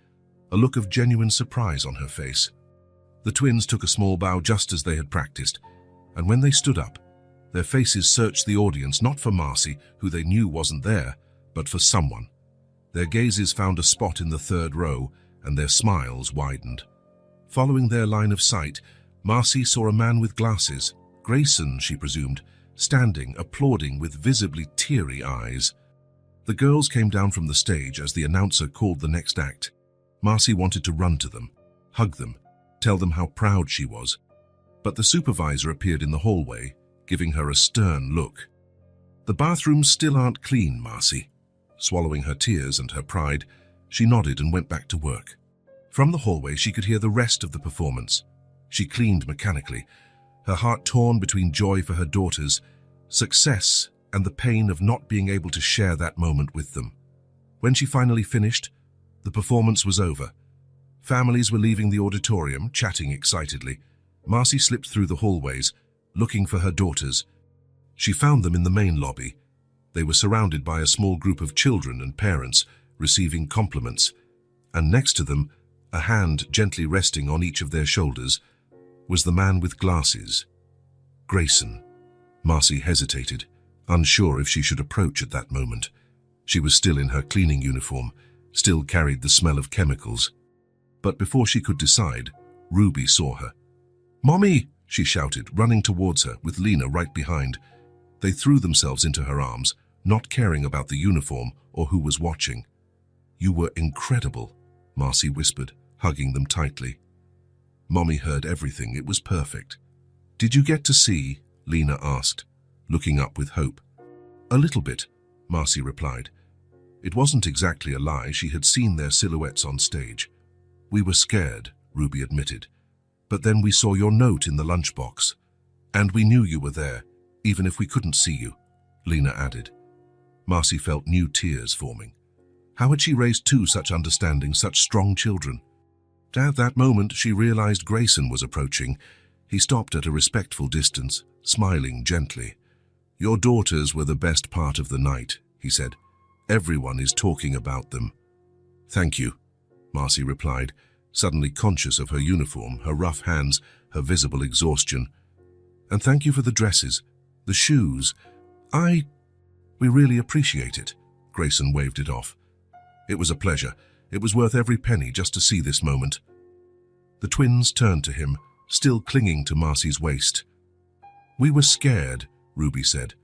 a look of genuine surprise on her face. The twins took a small bow just as they had practiced, and when they stood up, their faces searched the audience not for Marcy, who they knew wasn't there, but for someone. Their gazes found a spot in the third row, and their smiles widened. Following their line of sight, Marcy saw a man with glasses, Grayson, she presumed, standing, applauding with visibly teary eyes. The girls came down from the stage as the announcer called the next act. Marcy wanted to run to them, hug them, tell them how proud she was. But the supervisor appeared in the hallway, giving her a stern look. "The bathrooms still aren't clean, Marcy." Swallowing her tears and her pride, she nodded and went back to work. From the hallway, she could hear the rest of the performance. She cleaned mechanically, her heart torn between joy for her daughters, success, and the pain of not being able to share that moment with them. When she finally finished, the performance was over. Families were leaving the auditorium, chatting excitedly. Marcy slipped through the hallways, looking for her daughters. She found them in the main lobby. They were surrounded by a small group of children and parents, receiving compliments. And next to them, a hand gently resting on each of their shoulders, was the man with glasses. Grayson. Marcy hesitated, unsure if she should approach at that moment. She was still in her cleaning uniform, still carried the smell of chemicals. But before she could decide, Ruby saw her. "Mommy!" she shouted, running towards her, with Lena right behind. They threw themselves into her arms, not caring about the uniform or who was watching. "You were incredible," Marcy whispered, hugging them tightly. Mommy heard everything. It was perfect. "Did you get to see?" Lena asked, looking up with hope. "A little bit," Marcy replied. It wasn't exactly a lie. She had seen their silhouettes on stage. "We were scared," Ruby admitted. "But then we saw your note in the lunchbox. And we knew you were there, even if we couldn't see you," Lena added. Marcy felt new tears forming. How had she raised two such understanding, such strong children? At that moment, she realized Grayson was approaching. He stopped at a respectful distance, smiling gently. "Your daughters were the best part of the night," he said. "Everyone is talking about them." "Thank you," Marcy replied, suddenly conscious of her uniform, her rough hands, her visible exhaustion. "And thank you for the dresses, the shoes. We really appreciate it." Grayson waved it off. "It was a pleasure. It was worth every penny just to see this moment." The twins turned to him, still clinging to Marcy's waist. "We were scared," Ruby said.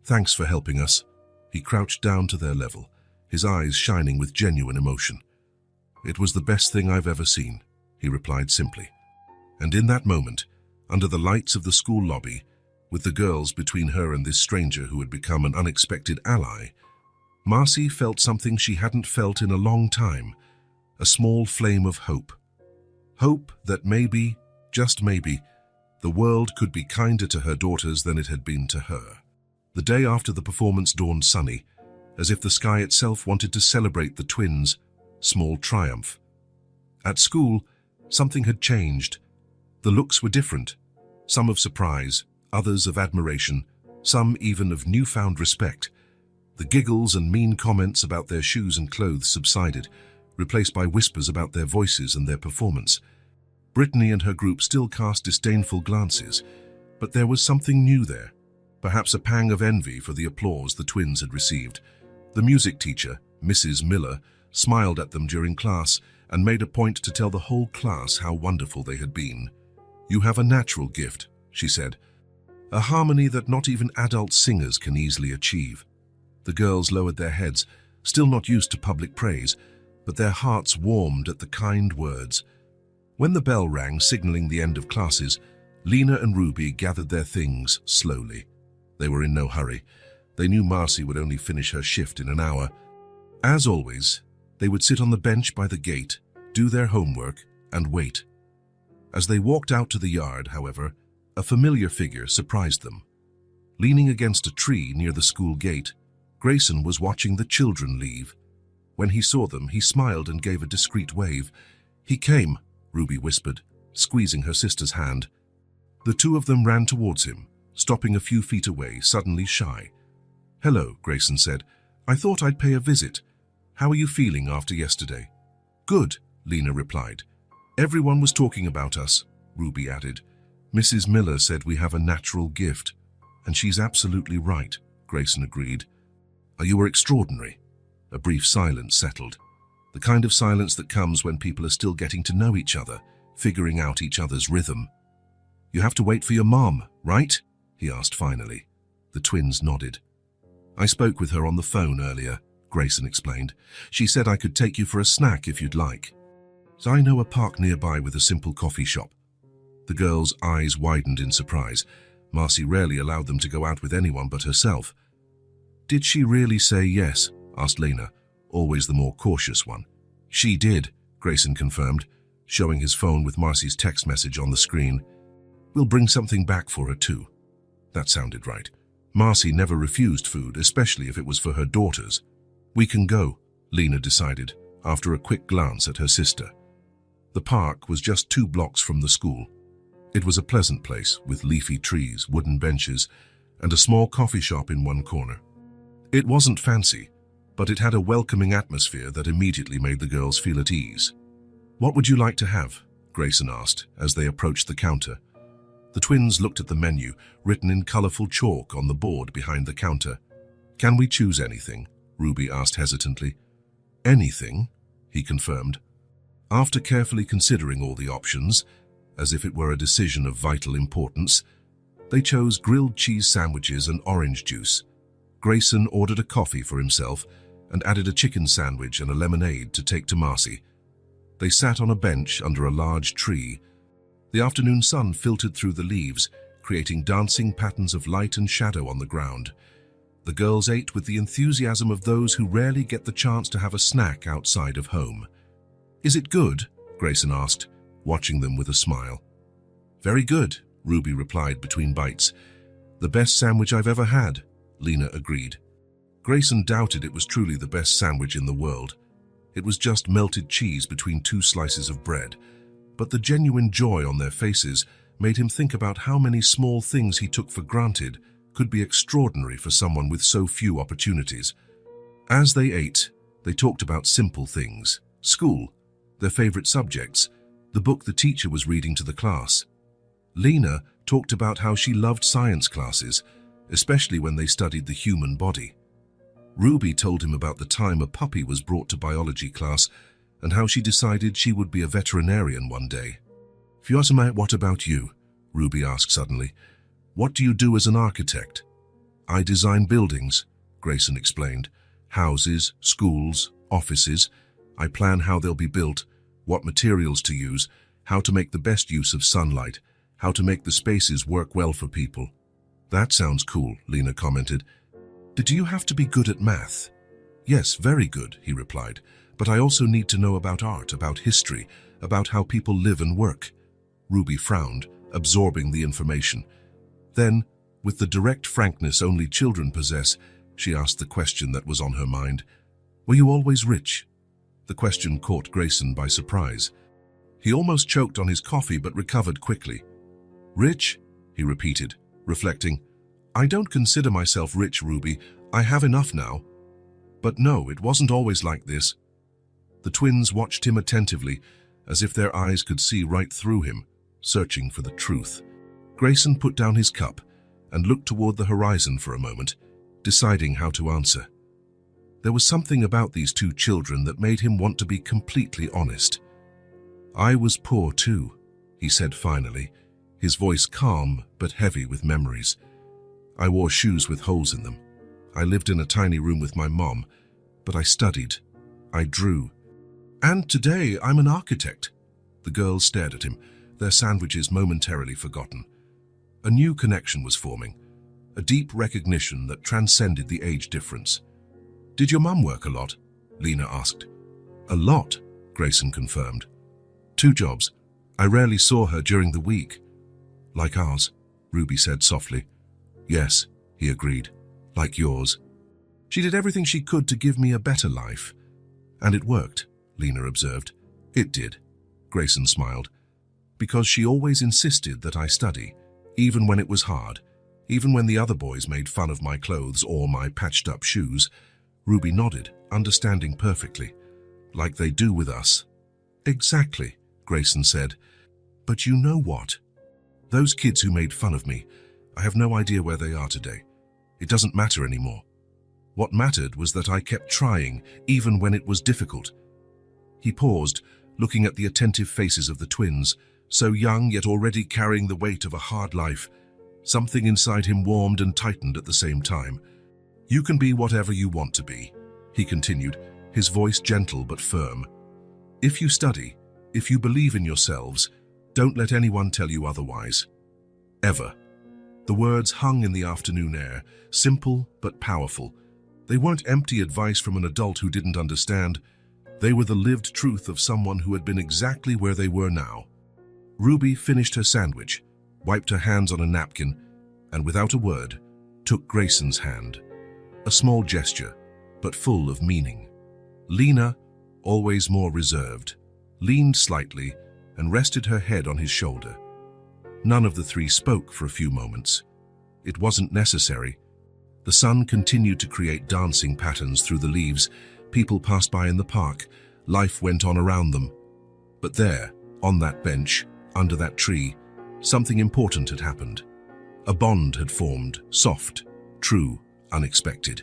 "Thanks for helping us." He crouched down to their level, his eyes shining with genuine emotion. "It was the best thing I've ever seen," he replied simply. And in that moment, under the lights of the school lobby, with the girls between her and this stranger who had become an unexpected ally, Marcy felt something she hadn't felt in a long time, a small flame of hope. Hope that maybe, just maybe, the world could be kinder to her daughters than it had been to her. The day after the performance dawned sunny, as if the sky itself wanted to celebrate the twins' small triumph. At school, something had changed. The looks were different, some of surprise, others of admiration, some even of newfound respect. The giggles and mean comments about their shoes and clothes subsided, replaced by whispers about their voices and their performance. Brittany and her group still cast disdainful glances, but there was something new there, perhaps a pang of envy for the applause the twins had received. The music teacher, Mrs. Miller, smiled at them during class and made a point to tell the whole class how wonderful they had been. "You have a natural gift," she said, "a harmony that not even adult singers can easily achieve." The girls lowered their heads, still not used to public praise, but their hearts warmed at the kind words. When the bell rang, signaling the end of classes, Lena and Ruby gathered their things slowly. They were in no hurry. They knew Marcy would only finish her shift in an hour. As always, they would sit on the bench by the gate, do their homework, and wait. As they walked out to the yard, however, a familiar figure surprised them. Leaning against a tree near the school gate, Grayson was watching the children leave. When he saw them, he smiled and gave a discreet wave. "He came," Ruby whispered, squeezing her sister's hand. The two of them ran towards him, stopping a few feet away, suddenly shy. "Hello," Grayson said. "I thought I'd pay a visit. How are you feeling after yesterday?" "Good," Lena replied. "Everyone was talking about us," Ruby added. "Mrs. Miller said we have a natural gift." "And she's absolutely right," Grayson agreed. "You were extraordinary." A brief silence settled. The kind of silence that comes when people are still getting to know each other, figuring out each other's rhythm. "You have to wait for your mom, right?" he asked finally. The twins nodded. "I spoke with her on the phone earlier," Grayson explained. "She said I could take you for a snack if you'd like." "So I know a park nearby with a simple coffee shop." The girl's eyes widened in surprise. Marcy rarely allowed them to go out with anyone but herself. "Did she really say yes?" asked Lena, always the more cautious one. "She did," Grayson confirmed, showing his phone with Marcy's text message on the screen. "We'll bring something back for her too." That sounded right. Marcy never refused food, especially if it was for her daughters. "We can go," Lena decided, after a quick glance at her sister. The park was just 2 blocks from the school. It was a pleasant place with leafy trees, wooden benches, and a small coffee shop in one corner. It wasn't fancy, but it had a welcoming atmosphere that immediately made the girls feel at ease. "What would you like to have?" Grayson asked as they approached the counter. The twins looked at the menu, written in colorful chalk on the board behind the counter. "Can we choose anything?" Ruby asked hesitantly. "Anything," he confirmed. After carefully considering all the options, as if it were a decision of vital importance, they chose grilled cheese sandwiches and orange juice. Grayson ordered a coffee for himself and added a chicken sandwich and a lemonade to take to Marcy. They sat on a bench under a large tree. The afternoon sun filtered through the leaves, creating dancing patterns of light and shadow on the ground. The girls ate with the enthusiasm of those who rarely get the chance to have a snack outside of home. "Is it good?" Grayson asked, watching them with a smile. "Very good," Ruby replied between bites. "The best sandwich I've ever had," Lena agreed. Grayson doubted it was truly the best sandwich in the world. It was just melted cheese between 2 slices of bread. But the genuine joy on their faces made him think about how many small things he took for granted could be extraordinary for someone with so few opportunities. As they ate, they talked about simple things: school, their favorite subjects, the book the teacher was reading to the class. Lena talked about how she loved science classes, especially when they studied the human body. Ruby told him about the time a puppy was brought to biology class and how she decided she would be a veterinarian one day. "Fiosima, what about you?" Ruby asked suddenly. "What do you do as an architect?" "I design buildings," Grayson explained. "Houses, schools, offices. I plan how they'll be built, what materials to use, how to make the best use of sunlight, how to make the spaces work well for people." "That sounds cool," Lena commented. "Do you have to be good at math?" "Yes, very good," he replied. "But I also need to know about art, about history, about how people live and work." Ruby frowned, absorbing the information. Then, with the direct frankness only children possess, she asked the question that was on her mind. "Were you always rich?" The question caught Grayson by surprise. He almost choked on his coffee but recovered quickly. "Rich?" he repeated, reflecting. "I don't consider myself rich, Ruby. I have enough now." But no, it wasn't always like this. The twins watched him attentively, as if their eyes could see right through him, searching for the truth. Grayson put down his cup and looked toward the horizon for a moment, deciding how to answer. There was something about these 2 children that made him want to be completely honest. "I was poor too," he said finally, his voice calm but heavy with memories. "I wore shoes with holes in them. I lived in a tiny room with my mom, but I studied. I drew. And today I'm an architect." The girls stared at him, their sandwiches momentarily forgotten. A new connection was forming, a deep recognition that transcended the age difference. "Did your mum work a lot?" Lena asked. "A lot," Grayson confirmed. 2 jobs. I rarely saw her during the week." "Like ours," Ruby said softly. "Yes," he agreed, "like yours. She did everything she could to give me a better life." "And it worked," Lena observed. "It did," Grayson smiled. "Because she always insisted that I study, even when it was hard, even when the other boys made fun of my clothes or my patched-up shoes." Ruby nodded, understanding perfectly. "Like they do with us." "Exactly," Grayson said. "But you know what? Those kids who made fun of me, I have no idea where they are today. It doesn't matter anymore. What mattered was that I kept trying, even when it was difficult." He paused, looking at the attentive faces of the twins, so young yet already carrying the weight of a hard life. Something inside him warmed and tightened at the same time. "You can be whatever you want to be," he continued, his voice gentle but firm. If you study, if you believe in yourselves, don't let anyone tell you otherwise. Ever. The words hung in the afternoon air, simple but powerful. They weren't empty advice from an adult who didn't understand. They were the lived truth of someone who had been exactly where they were now. Ruby finished her sandwich, wiped her hands on a napkin, and without a word, took Grayson's hand. A small gesture, but full of meaning. Lena, always more reserved, leaned slightly and rested her head on his shoulder. None of the three spoke for a few moments. It wasn't necessary. The sun continued to create dancing patterns through the leaves. People passed by in the park. Life went on around them. But there, on that bench, under that tree, something important had happened. A bond had formed, soft, true, unexpected.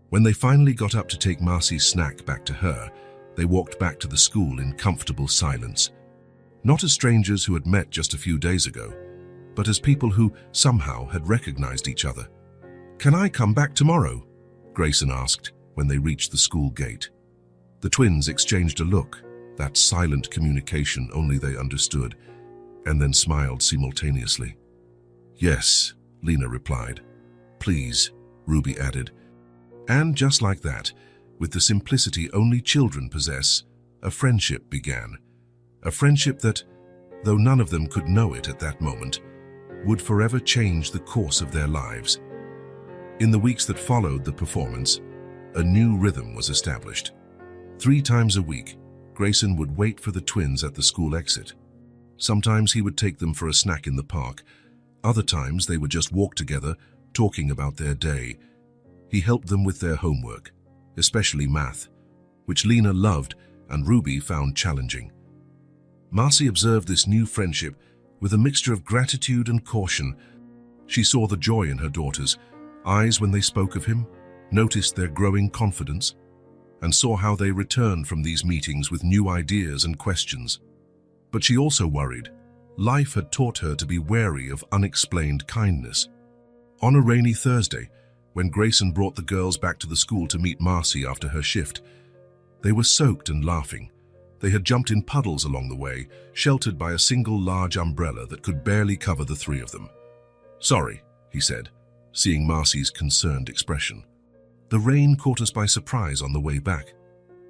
When they finally got up to take Marcy's snack back to her, they walked back to the school in comfortable silence. Not as strangers who had met just a few days ago, but as people who somehow had recognized each other. "Can I come back tomorrow?" Grayson asked when they reached the school gate. The twins exchanged a look, that silent communication only they understood, and then smiled simultaneously. "Yes," Lena replied. "Please," Ruby added. And just like that, with the simplicity only children possess, a friendship began. A friendship that, though none of them could know it at that moment, would forever change the course of their lives. In the weeks that followed the performance, a new rhythm was established. 3 times a week, Grayson would wait for the twins at the school exit. Sometimes he would take them for a snack in the park. Other times they would just walk together, talking about their day. He helped them with their homework, especially math, which Lena loved and Ruby found challenging. Marcy observed this new friendship with a mixture of gratitude and caution. She saw the joy in her daughters' eyes when they spoke of him, noticed their growing confidence, and saw how they returned from these meetings with new ideas and questions. But she also worried. Life had taught her to be wary of unexplained kindness. On a rainy Thursday, when Grayson brought the girls back to the school to meet Marcy after her shift, they were soaked and laughing. They had jumped in puddles along the way, sheltered by a single large umbrella that could barely cover the 3 of them. "Sorry," he said, seeing Marcy's concerned expression. "The rain caught us by surprise on the way back."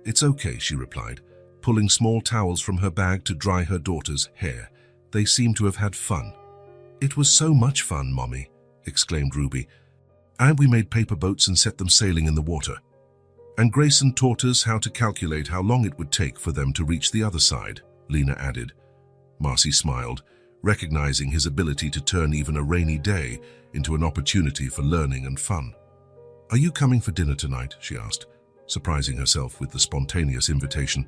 "It's okay," she replied, pulling small towels from her bag to dry her daughter's hair. They seemed to have had fun. "It was so much fun, Mommy," exclaimed Ruby. "And we made paper boats and set them sailing in the water. And Grayson taught us how to calculate how long it would take for them to reach the other side," Lena added. Marcy smiled, recognizing his ability to turn even a rainy day into an opportunity for learning and fun. "Are you coming for dinner tonight?" she asked, surprising herself with the spontaneous invitation.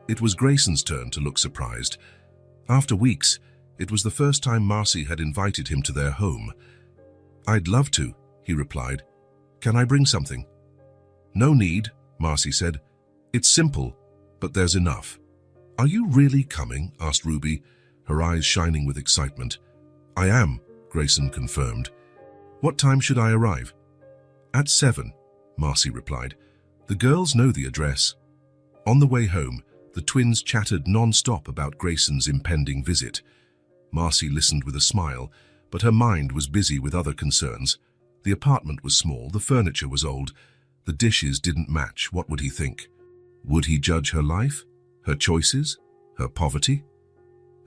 It was Grayson's turn to look surprised. After weeks, it was the first time Marcy had invited him to their home. "I'd love to," he replied. "Can I bring something?" "No need," Marcy said. "It's simple, but there's enough." "Are you really coming?" asked Ruby, her eyes shining with excitement. "I am," Grayson confirmed. "What time should I arrive?" "At 7, Marcy replied. "The girls know the address." On the way home, the twins chattered non-stop about Grayson's impending visit. Marcy listened with a smile, but her mind was busy with other concerns. The apartment was small, the furniture was old, the dishes didn't match. What would he think? Would he judge her life, her choices, her poverty?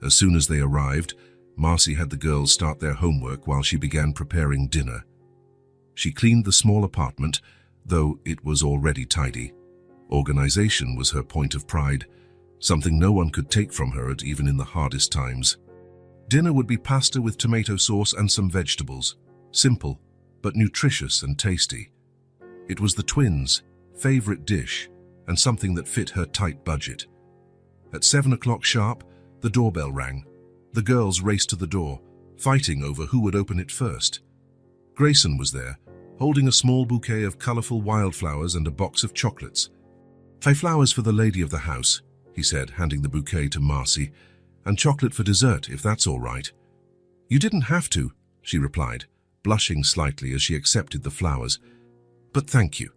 As soon as they arrived, Marcy had the girls start their homework while she began preparing dinner. She cleaned the small apartment, though it was already tidy. Organization was her point of pride, something no one could take from her even in the hardest times. Dinner would be pasta with tomato sauce and some vegetables, simple, but nutritious and tasty. It was the twins' favorite dish and something that fit her tight budget. At 7 o'clock sharp, the doorbell rang. The girls raced to the door, fighting over who would open it first. Grayson was there, holding a small bouquet of colorful wildflowers and a box of chocolates. "5 flowers for the lady of the house," he said, handing the bouquet to Marcy, "and chocolate for dessert, if that's all right." "You didn't have to," she replied, blushing slightly as she accepted the flowers. "But thank you."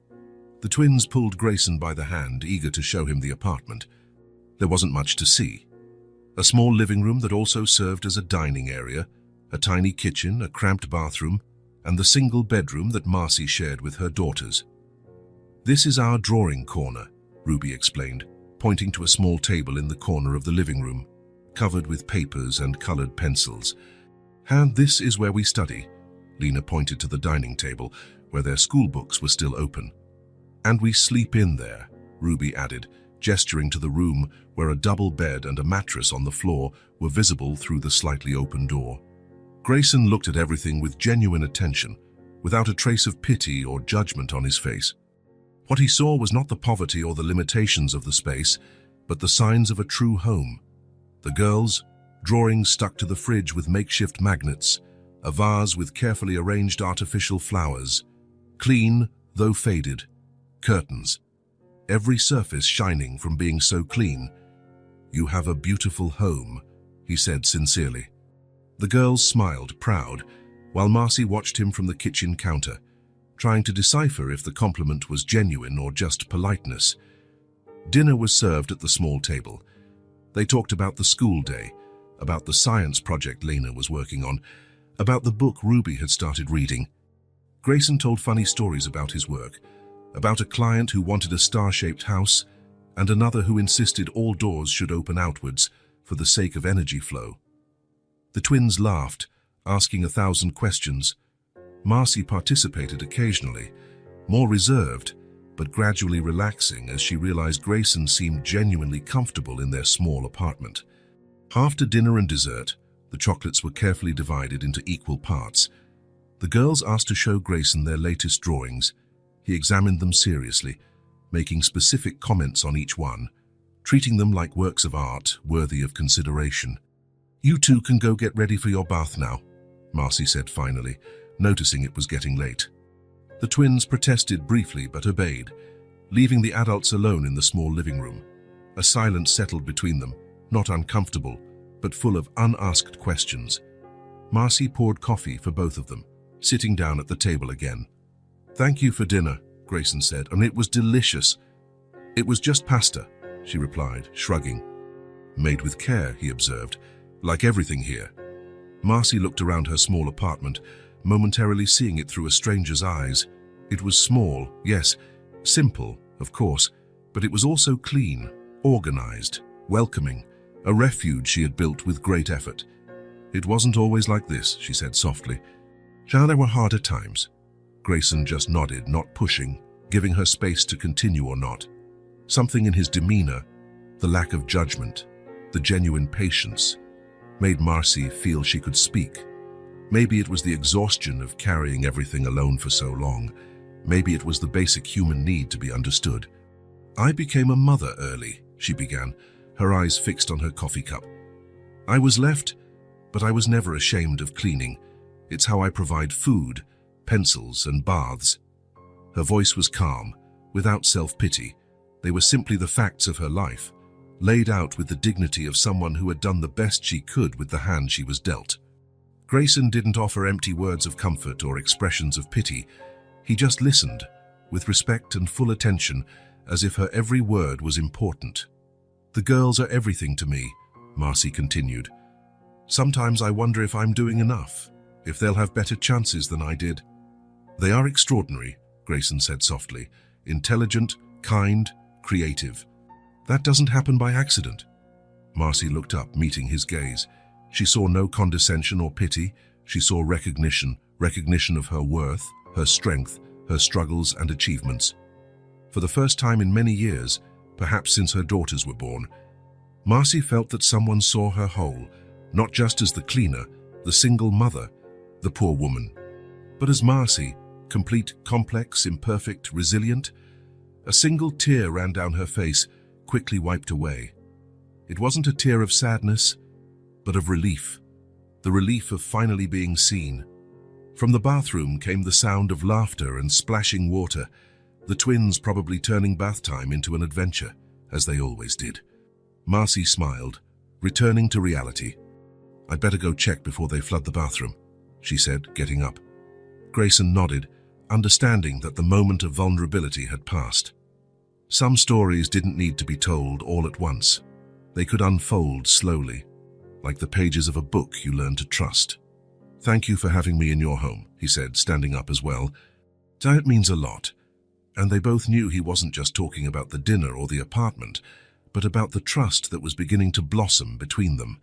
The twins pulled Grayson by the hand, eager to show him the apartment. There wasn't much to see. A small living room that also served as a dining area, a tiny kitchen, a cramped bathroom, and the single bedroom that Marcy shared with her daughters. "This is our drawing corner," Ruby explained, pointing to a small table in the corner of the living room, covered with papers and colored pencils. "And this is where we study." Lena pointed to the dining table, where their school books were still open. "And we sleep in there," Ruby added, gesturing to the room where a double bed and a mattress on the floor were visible through the slightly open door. Grayson looked at everything with genuine attention, without a trace of pity or judgment on his face. What he saw was not the poverty or the limitations of the space, but the signs of a true home. The girls, drawings stuck to the fridge with makeshift magnets, a vase with carefully arranged artificial flowers, clean, though faded, curtains, every surface shining from being so clean. "You have a beautiful home," he said sincerely. The girls smiled, proud, while Marcy watched him from the kitchen counter, trying to decipher if the compliment was genuine or just politeness. Dinner was served at the small table. They talked about the school day, about the science project Lena was working on, about the book Ruby had started reading. Grayson told funny stories about his work, about a client who wanted a star-shaped house and another who insisted all doors should open outwards for the sake of energy flow. The twins laughed, asking 1,000 questions. Marcy participated occasionally, more reserved, but gradually relaxing as she realized Grayson seemed genuinely comfortable in their small apartment. After dinner and dessert, the chocolates were carefully divided into equal parts. The girls asked to show Grayson their latest drawings. He examined them seriously, making specific comments on each one, treating them like works of art worthy of consideration. "You two can go get ready for your bath now," Marcy said finally, noticing it was getting late. The twins protested briefly but obeyed, leaving the adults alone in the small living room. A silence settled between them, not uncomfortable, but full of unasked questions. Marcy poured coffee for both of them, sitting down at the table again. "Thank you for dinner," Grayson said, "and it was delicious." "It was just pasta," she replied, shrugging. "Made with care," he observed, "like everything here." Marcy looked around her small apartment, momentarily seeing it through a stranger's eyes. It was small, yes, simple, of course, but it was also clean, organized, welcoming, a refuge she had built with great effort. "It wasn't always like this," she said softly. "There were harder times." Grayson just nodded, not pushing, giving her space to continue or not. Something in his demeanor, the lack of judgment, the genuine patience, made Marcy feel she could speak. Maybe it was the exhaustion of carrying everything alone for so long. Maybe it was the basic human need to be understood. "I became a mother early," she began, her eyes fixed on her coffee cup. "I was left, but I was never ashamed of cleaning. It's how I provide food, pencils, and baths." Her voice was calm, without self-pity. They were simply the facts of her life, laid out with the dignity of someone who had done the best she could with the hand she was dealt. Grayson didn't offer empty words of comfort or expressions of pity. He just listened, with respect and full attention, as if her every word was important. "The girls are everything to me," Marcy continued. "Sometimes I wonder if I'm doing enough, if they'll have better chances than I did." "They are extraordinary," Grayson said softly. "Intelligent, kind, creative. That doesn't happen by accident." Marcy looked up, meeting his gaze. She saw no condescension or pity. She saw recognition of her worth, her strength, her struggles and achievements. For the first time in many years, perhaps since her daughters were born, Marcy felt that someone saw her whole, not just as the cleaner, the single mother, the poor woman, but as Marcy, complete, complex, imperfect, resilient. A single tear ran down her face, quickly wiped away. It wasn't a tear of sadness, but of relief, the relief of finally being seen. From the bathroom came the sound of laughter and splashing water, the twins probably turning bath time into an adventure, as they always did. Marcy smiled, returning to reality. "I'd better go check before they flood the bathroom," she said, getting up. Grayson nodded, understanding that the moment of vulnerability had passed. Some stories didn't need to be told all at once. They could unfold slowly, like the pages of a book you learn to trust. "Thank you for having me in your home," he said, standing up as well. "That means a lot." And they both knew he wasn't just talking about the dinner or the apartment, but about the trust that was beginning to blossom between them.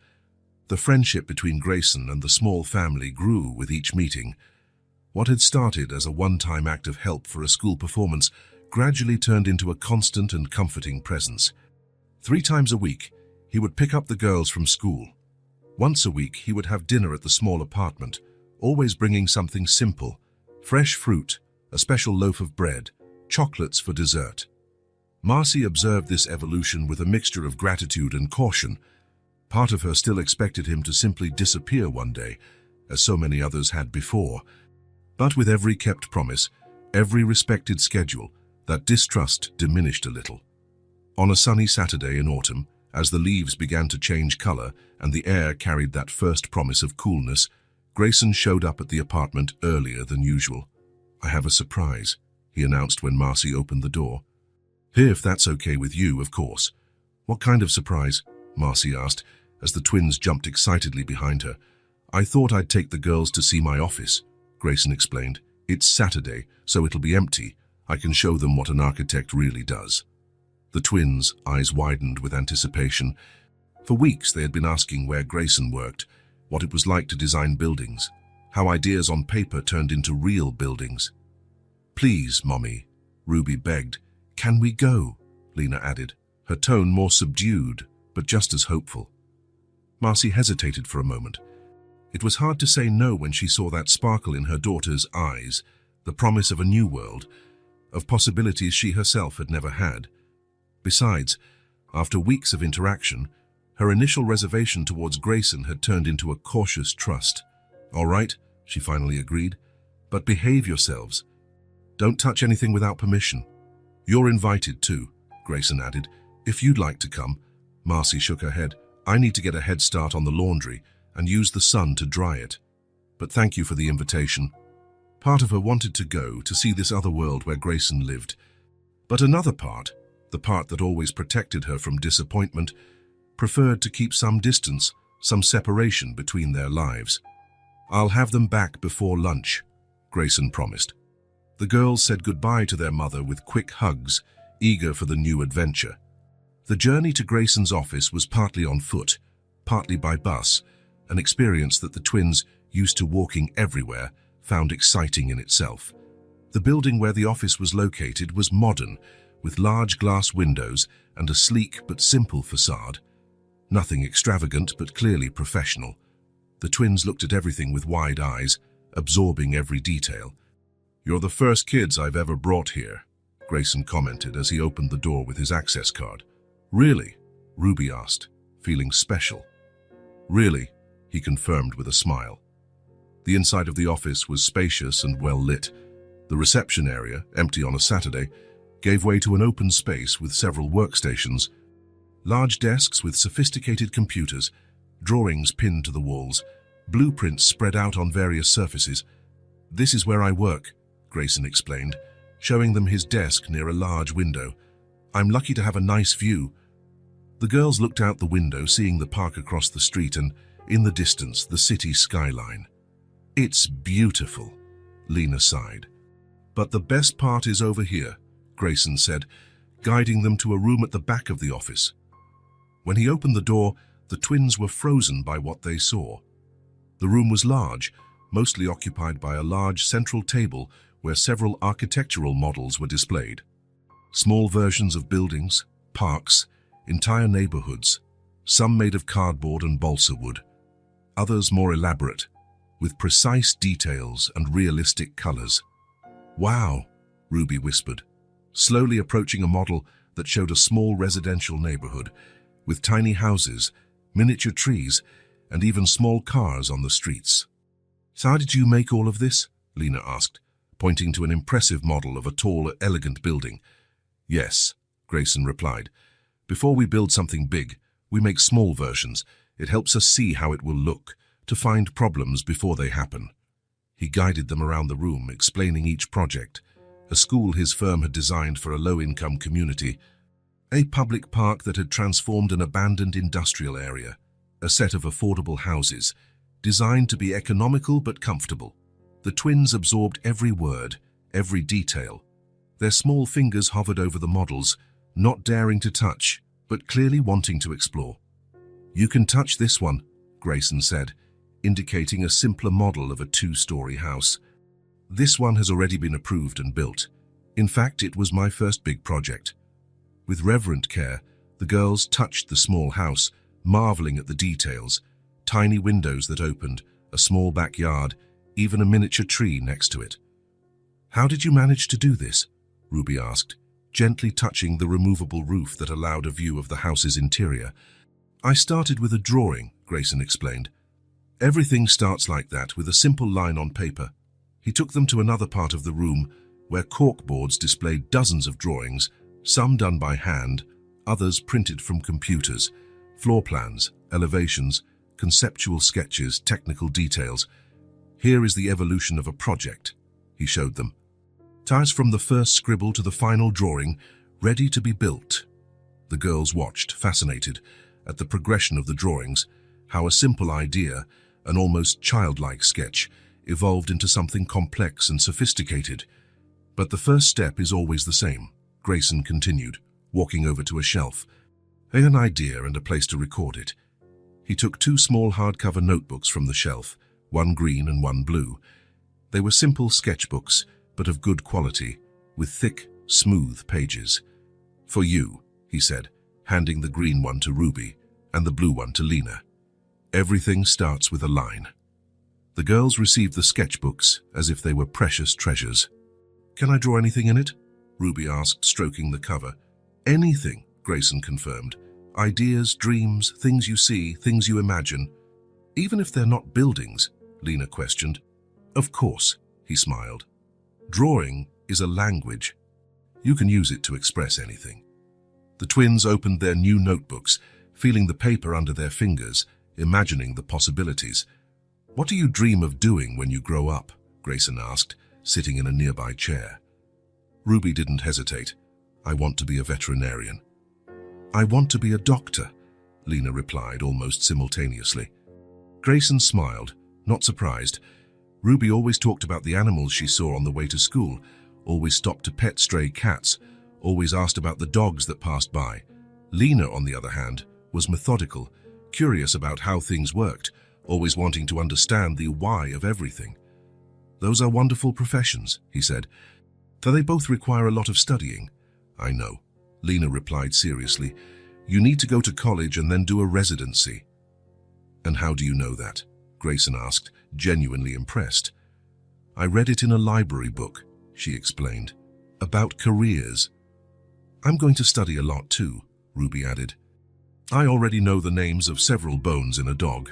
The friendship between Grayson and the small family grew with each meeting. What had started as a one-time act of help for a school performance gradually turned into a constant and comforting presence. 3 times a week, he would pick up the girls from school. Once a week, he would have dinner at the small apartment, always bringing something simple: fresh fruit, a special loaf of bread, chocolates for dessert. Marcy observed this evolution with a mixture of gratitude and caution. Part of her still expected him to simply disappear one day, as so many others had before. But with every kept promise, every respected schedule, that distrust diminished a little. On a sunny Saturday in autumn, as the leaves began to change color and the air carried that first promise of coolness, Grayson showed up at the apartment earlier than usual. "I have a surprise," he announced when Marcy opened the door. "Here, if that's okay with you, of course." "What kind of surprise?" Marcy asked, as the twins jumped excitedly behind her. "I thought I'd take the girls to see my office," Grayson explained. "It's Saturday, so it'll be empty. I can show them what an architect really does." The twins' eyes widened with anticipation. For weeks they had been asking where Grayson worked, what it was like to design buildings, how ideas on paper turned into real buildings. "Please, Mommy," Ruby begged. "Can we go?" Lena added, her tone more subdued, but just as hopeful. Marcy hesitated for a moment. It was hard to say no when she saw that sparkle in her daughter's eyes, the promise of a new world, of possibilities she herself had never had. Besides, after weeks of interaction, her initial reservation towards Grayson had turned into a cautious trust. "All right," she finally agreed, "but behave yourselves. Don't touch anything without permission." "You're invited too," Grayson added. "If you'd like to come." Marcy shook her head. "I need to get a head start on the laundry and use the sun to dry it. But thank you for the invitation." Part of her wanted to go to see this other world where Grayson lived. But another part, the part that always protected her from disappointment, preferred to keep some distance, some separation between their lives. "I'll have them back before lunch," Grayson promised. The girls said goodbye to their mother with quick hugs, eager for the new adventure. The journey to Grayson's office was partly on foot, partly by bus, an experience that the twins, used to walking everywhere, found exciting in itself. The building where the office was located was modern, with large glass windows and a sleek but simple facade. Nothing extravagant, but clearly professional. The twins looked at everything with wide eyes, absorbing every detail. "You're the first kids I've ever brought here," Grayson commented as he opened the door with his access card. "Really?" Ruby asked, feeling special. "Really," he confirmed with a smile. The inside of the office was spacious and well lit. The reception area, empty on a Saturday, gave way to an open space with several workstations, large desks with sophisticated computers, drawings pinned to the walls, blueprints spread out on various surfaces. "This is where I work," Grayson explained, showing them his desk near a large window. "I'm lucky to have a nice view." The girls looked out the window, seeing the park across the street and, in the distance, the city skyline. "It's beautiful," Lena sighed. "But the best part is over here," Grayson said, guiding them to a room at the back of the office. When he opened the door, the twins were frozen by what they saw. The room was large, mostly occupied by a large central table where several architectural models were displayed. Small versions of buildings, parks, entire neighborhoods, some made of cardboard and balsa wood, others more elaborate, with precise details and realistic colors. "Wow," Ruby whispered, slowly approaching a model that showed a small residential neighborhood, with tiny houses, miniature trees, and even small cars on the streets. "So how did you make all of this?" Lena asked, pointing to an impressive model of a tall, elegant building. "Yes," Grayson replied. "Before we build something big, we make small versions. It helps us see how it will look, to find problems before they happen." He guided them around the room, explaining each project. A school his firm had designed for a low-income community, a public park that had transformed an abandoned industrial area, a set of affordable houses, designed to be economical but comfortable. The twins absorbed every word, every detail. Their small fingers hovered over the models, not daring to touch, but clearly wanting to explore. "You can touch this one," Grayson said, indicating a simpler model of a 2-story house. "This one has already been approved and built. In fact, it was my first big project." With reverent care, the girls touched the small house, marveling at the details: tiny windows that opened, a small backyard, even a miniature tree next to it. "How did you manage to do this?" Ruby asked, gently touching the removable roof that allowed a view of the house's interior. "I started with a drawing," Grayson explained. "Everything starts like that, with a simple line on paper." He took them to another part of the room, where corkboards displayed dozens of drawings, some done by hand, others printed from computers, floor plans, elevations, conceptual sketches, technical details. "Here is the evolution of a project," he showed them. "Ties from the first scribble to the final drawing, ready to be built." The girls watched, fascinated, at the progression of the drawings, how a simple idea, an almost childlike sketch, evolved into something complex and sophisticated. "But the first step is always the same," Grayson continued, walking over to a shelf. "An idea and a place to record it." He took 2 small hardcover notebooks from the shelf, one green and one blue. They were simple sketchbooks, but of good quality, with thick, smooth pages. "For you," he said, handing the green one to Ruby and the blue one to Lena. "Everything starts with a line." The girls received the sketchbooks as if they were precious treasures. "Can I draw anything in it?" Ruby asked, stroking the cover. "Anything," Grayson confirmed. "Ideas, dreams, things you see, things you imagine." "Even if they're not buildings?" Lena questioned. "Of course," he smiled. "Drawing is a language. You can use it to express anything." The twins opened their new notebooks, feeling the paper under their fingers, imagining the possibilities. "What do you dream of doing when you grow up?" Grayson asked, sitting in a nearby chair. Ruby didn't hesitate. "I want to be a veterinarian." "I want to be a doctor," Lena replied almost simultaneously. Grayson smiled, not surprised. Ruby always talked about the animals she saw on the way to school, always stopped to pet stray cats, always asked about the dogs that passed by. Lena, on the other hand, was methodical, curious about how things worked, always wanting to understand the why of everything. "Those are wonderful professions," he said. "Do they both require a lot of studying?" "I know," Lena replied seriously. "You need to go to college and then do a residency." "And how do you know that?" Grayson asked, genuinely impressed. "I read it in a library book," she explained, "about careers." "I'm going to study a lot too," Ruby added. "I already know the names of several bones in a dog."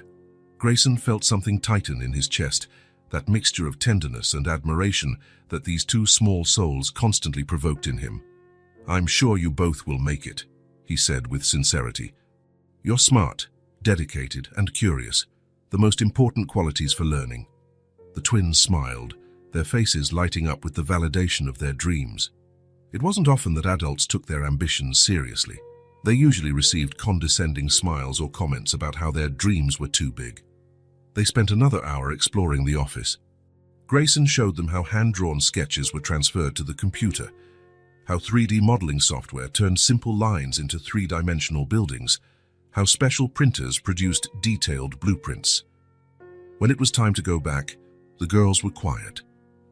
Grayson felt something tighten in his chest, that mixture of tenderness and admiration that these 2 small souls constantly provoked in him. "I'm sure you both will make it," he said with sincerity. "You're smart, dedicated, and curious, the most important qualities for learning." The twins smiled, their faces lighting up with the validation of their dreams. It wasn't often that adults took their ambitions seriously. They usually received condescending smiles or comments about how their dreams were too big. They spent another hour exploring the office. Grayson showed them how hand-drawn sketches were transferred to the computer, how 3D modeling software turned simple lines into 3-dimensional buildings, how special printers produced detailed blueprints. When it was time to go back, the girls were quiet,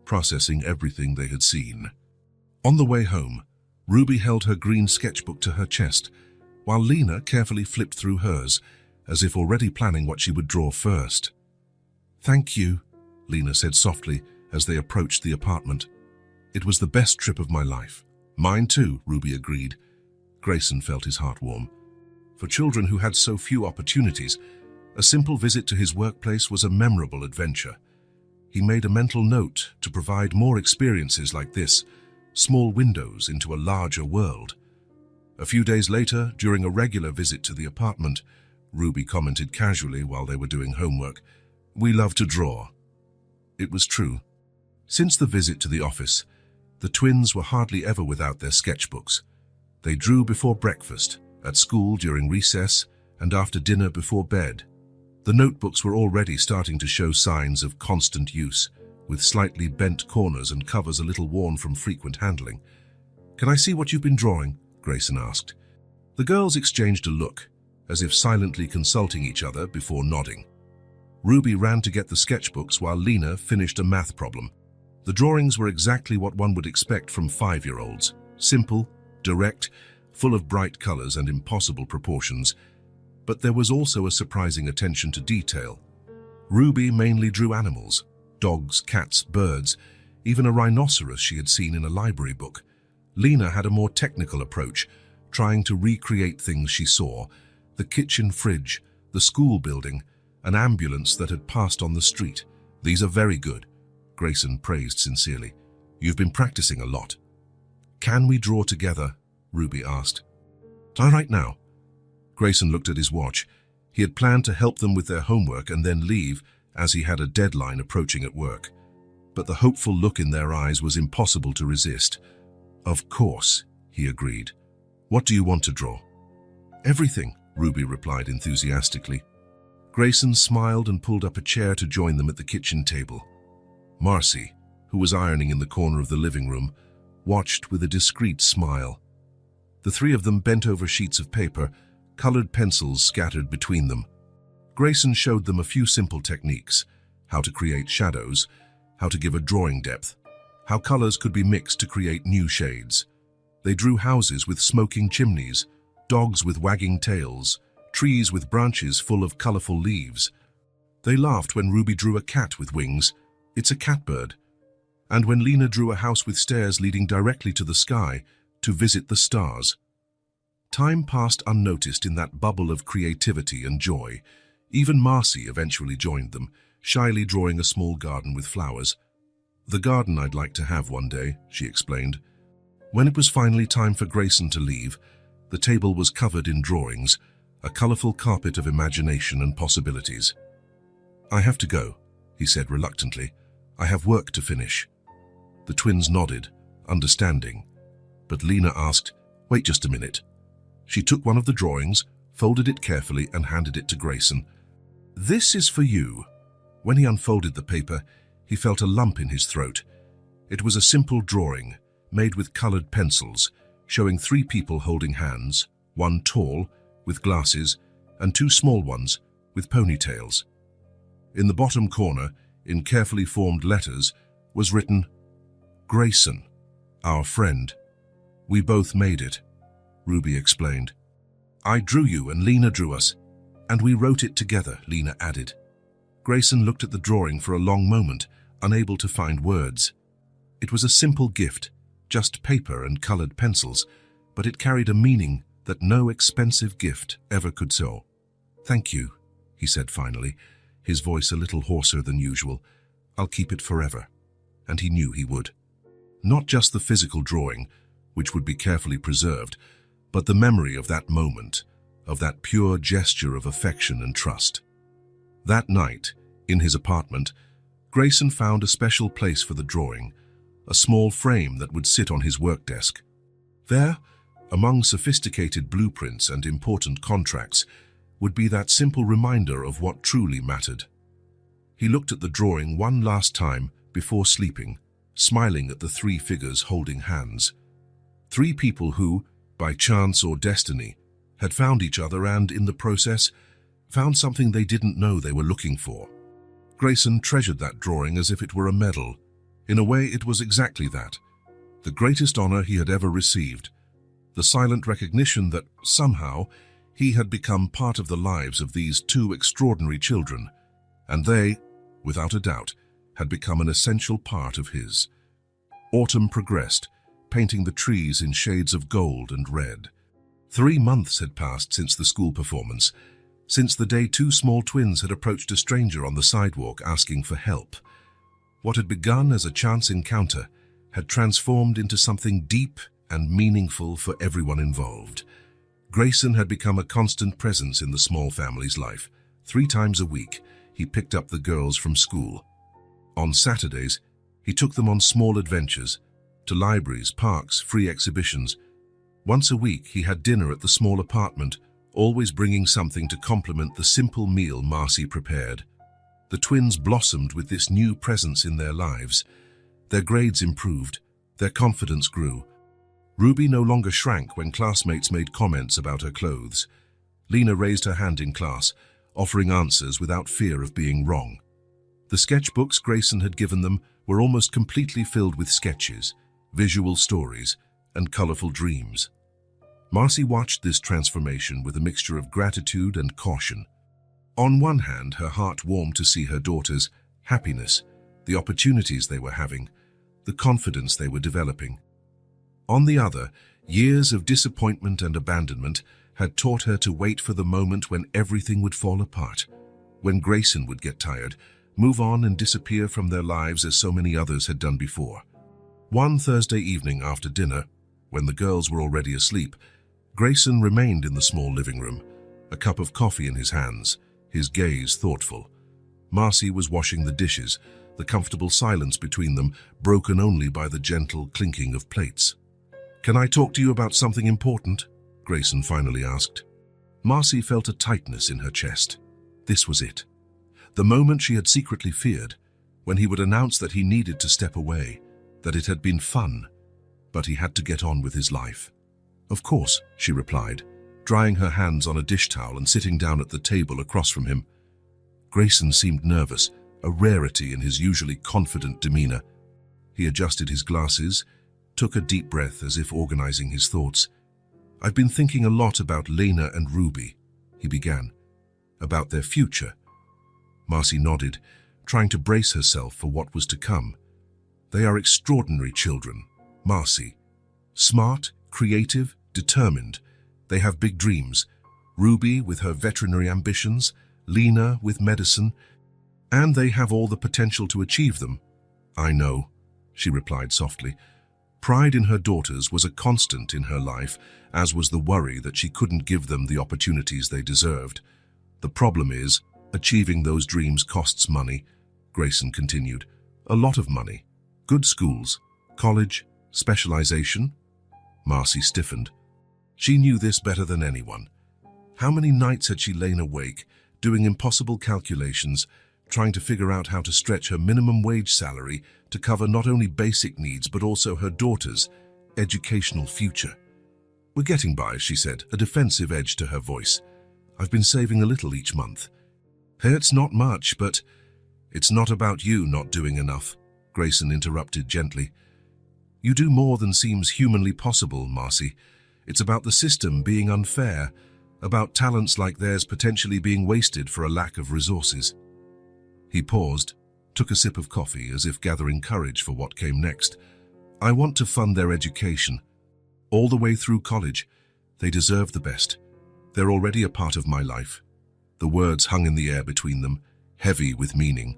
processing everything they had seen. On the way home, Ruby held her green sketchbook to her chest, while Lena carefully flipped through hers, as if already planning what she would draw first. "Thank you," Lena said softly as they approached the apartment. "It was the best trip of my life." "Mine too," Ruby agreed. Grayson felt his heart warm. For children who had so few opportunities, a simple visit to his workplace was a memorable adventure. He made a mental note to provide more experiences like this, small windows into a larger world. A few days later, during a regular visit to the apartment, Ruby commented casually while they were doing homework, "We love to draw." It was true. Since the visit to the office, the twins were hardly ever without their sketchbooks. They drew before breakfast, at school during recess, and after dinner before bed. The notebooks were already starting to show signs of constant use, with slightly bent corners and covers a little worn from frequent handling. "Can I see what you've been drawing?" Grayson asked. The girls exchanged a look, as if silently consulting each other before nodding. Ruby ran to get the sketchbooks while Lena finished a math problem. The drawings were exactly what one would expect from 5-year-olds. Simple, direct, full of bright colors and impossible proportions. But there was also a surprising attention to detail. Ruby mainly drew animals: dogs, cats, birds, even a rhinoceros she had seen in a library book. Lena had a more technical approach, trying to recreate things she saw: the kitchen fridge, the school building, an ambulance that had passed on the street. "These are very good," Grayson praised sincerely. "You've been practicing a lot." "Can we draw together?" Ruby asked. "All right now." Grayson looked at his watch. He had planned to help them with their homework and then leave, as he had a deadline approaching at work. But the hopeful look in their eyes was impossible to resist. "Of course," he agreed. "What do you want to draw?" "Everything," Ruby replied enthusiastically. Grayson smiled and pulled up a chair to join them at the kitchen table. Marcy, who was ironing in the corner of the living room, watched with a discreet smile. The three of them bent over sheets of paper, colored pencils scattered between them. Grayson showed them a few simple techniques: how to create shadows, how to give a drawing depth, how colors could be mixed to create new shades. They drew houses with smoking chimneys, dogs with wagging tails, trees with branches full of colorful leaves. They laughed when Ruby drew a cat with wings. "It's a catbird." And when Lena drew a house with stairs leading directly to the sky to visit the stars. Time passed unnoticed in that bubble of creativity and joy. Even Marcy eventually joined them, shyly drawing a small garden with flowers. "The garden I'd like to have one day," she explained. When it was finally time for Grayson to leave, the table was covered in drawings, a colorful carpet of imagination and possibilities. "I have to go," he said reluctantly. "I have work to finish." The twins nodded, understanding. But Lena asked, "Wait just a minute." She took one of the drawings, folded it carefully, and handed it to Grayson. "This is for you." When he unfolded the paper, he felt a lump in his throat. It was a simple drawing, made with colored pencils, showing 3 people holding hands, one tall, with glasses, and 2 small ones, with ponytails. In the bottom corner, in carefully formed letters, was written, "Grayson, our friend. We both made it," Ruby explained. "I drew you and Lena drew us, and we wrote it together," Lena added. Grayson looked at the drawing for a long moment, unable to find words. It was a simple gift, just paper and colored pencils, but it carried a meaning that no expensive gift ever could show. "Thank you," he said finally, his voice a little hoarser than usual. "I'll keep it forever." And he knew he would. Not just the physical drawing, which would be carefully preserved, but the memory of that moment, of that pure gesture of affection and trust. That night, in his apartment, Grayson found a special place for the drawing, a small frame that would sit on his work desk. There, among sophisticated blueprints and important contracts, would be that simple reminder of what truly mattered. He looked at the drawing one last time before sleeping, smiling at the 3 figures holding hands. 3 people who, by chance or destiny, had found each other and, in the process, found something they didn't know they were looking for. Grayson treasured that drawing as if it were a medal. In a way, it was exactly that. The greatest honor he had ever received. The silent recognition that, somehow, he had become part of the lives of these 2 extraordinary children, and they, without a doubt, had become an essential part of his. Autumn progressed, painting the trees in shades of gold and red. 3 months had passed since the school performance, since the day 2 small twins had approached a stranger on the sidewalk asking for help. What had begun as a chance encounter had transformed into something deep and meaningful for everyone involved. Grayson had become a constant presence in the small family's life. 3 times a week, he picked up the girls from school. On Saturdays, he took them on small adventures, to libraries, parks, free exhibitions. Once a week, he had dinner at the small apartment, always bringing something to complement the simple meal Marcy prepared. The twins blossomed with this new presence in their lives. Their grades improved, their confidence grew. Ruby no longer shrank when classmates made comments about her clothes. Lena raised her hand in class, offering answers without fear of being wrong. The sketchbooks Grayson had given them were almost completely filled with sketches, visual stories, and colorful dreams. Marcy watched this transformation with a mixture of gratitude and caution. On one hand, her heart warmed to see her daughters' happiness, the opportunities they were having, the confidence they were developing. On the other, years of disappointment and abandonment had taught her to wait for the moment when everything would fall apart, when Grayson would get tired, move on and disappear from their lives as so many others had done before. One Thursday evening after dinner, when the girls were already asleep, Grayson remained in the small living room, a cup of coffee in his hands, his gaze thoughtful. Marcy was washing the dishes, the comfortable silence between them broken only by the gentle clinking of plates. "Can I talk to you about something important?" Grayson finally asked. Marcy felt a tightness in her chest. This was it. The moment she had secretly feared, when he would announce that he needed to step away, that it had been fun, but he had to get on with his life. "Of course," she replied, drying her hands on a dish towel and sitting down at the table across from him. Grayson seemed nervous, a rarity in his usually confident demeanor. He adjusted his glasses, took a deep breath as if organizing his thoughts. "I've been thinking a lot about Lena and Ruby," he began. "About their future." Marcy nodded, trying to brace herself for what was to come. "They are extraordinary children, Marcy. Smart, creative, determined. They have big dreams. Ruby with her veterinary ambitions, Lena with medicine, and they have all the potential to achieve them." "I know," she replied softly. Pride in her daughters was a constant in her life, as was the worry that she couldn't give them the opportunities they deserved. "The problem is, achieving those dreams costs money," Grayson continued. "A lot of money. Good schools, college, specialization." Marcy stiffened. She knew this better than anyone. How many nights had she lain awake, doing impossible calculations, trying to figure out how to stretch her minimum wage salary to cover not only basic needs but also her daughter's educational future. "We're getting by," she said, a defensive edge to her voice. "I've been saving a little each month." "It's not much, but—" "It's not about you not doing enough," Grayson interrupted gently. "You do more than seems humanly possible, Marcy. It's about the system being unfair, about talents like theirs potentially being wasted for a lack of resources." He paused, took a sip of coffee as if gathering courage for what came next. "I want to fund their education. All the way through college. They deserve the best. They're already a part of my life." The words hung in the air between them, heavy with meaning.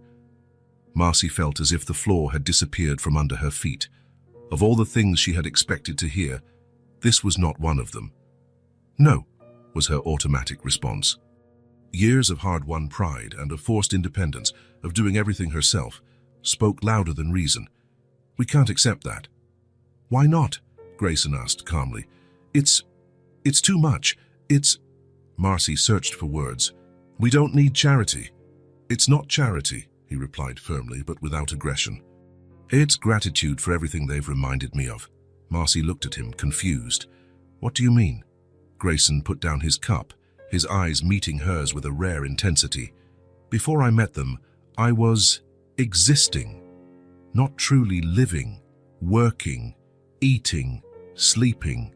Marcy felt as if the floor had disappeared from under her feet. Of all the things she had expected to hear, this was not one of them. "No," was her automatic response. Years of hard-won pride and of forced independence, of doing everything herself, spoke louder than reason. "We can't accept that." "Why not?" Grayson asked calmly. It's too much. Marcy searched for words. "We don't need charity." "It's not charity," he replied firmly, but without aggression. "It's gratitude for everything they've reminded me of." Marcy looked at him, confused. "What do you mean?" Grayson put down his cup, his eyes meeting hers with a rare intensity. "Before I met them, I was existing, not truly living, working, eating, sleeping,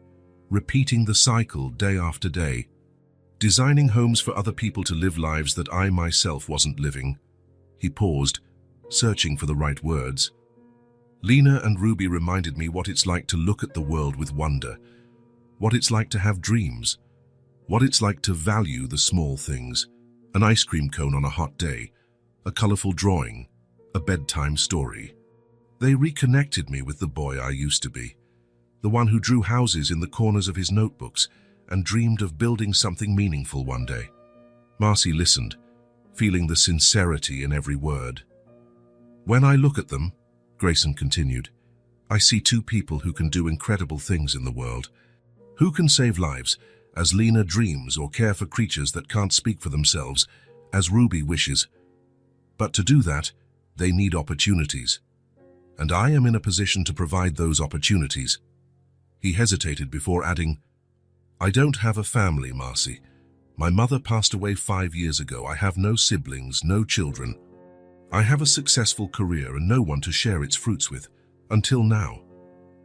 repeating the cycle day after day, designing homes for other people to live lives that I myself wasn't living." He paused, searching for the right words. "Lena and Ruby reminded me what it's like to look at the world with wonder, what it's like to have dreams, what it's like to value the small things, an ice cream cone on a hot day, a colorful drawing, a bedtime story. They reconnected me with the boy I used to be, the one who drew houses in the corners of his notebooks and dreamed of building something meaningful one day." Marcy listened, feeling the sincerity in every word. When I look at them, Grayson continued, I see two people who can do incredible things in the world. Who can save lives, as Lena dreams, or care for creatures that can't speak for themselves, as Ruby wishes. But to do that, they need opportunities. And I am in a position to provide those opportunities. He hesitated before adding, I don't have a family, Marcy. My mother passed away 5 years ago. I have no siblings, no children. I have a successful career and no one to share its fruits with, until now.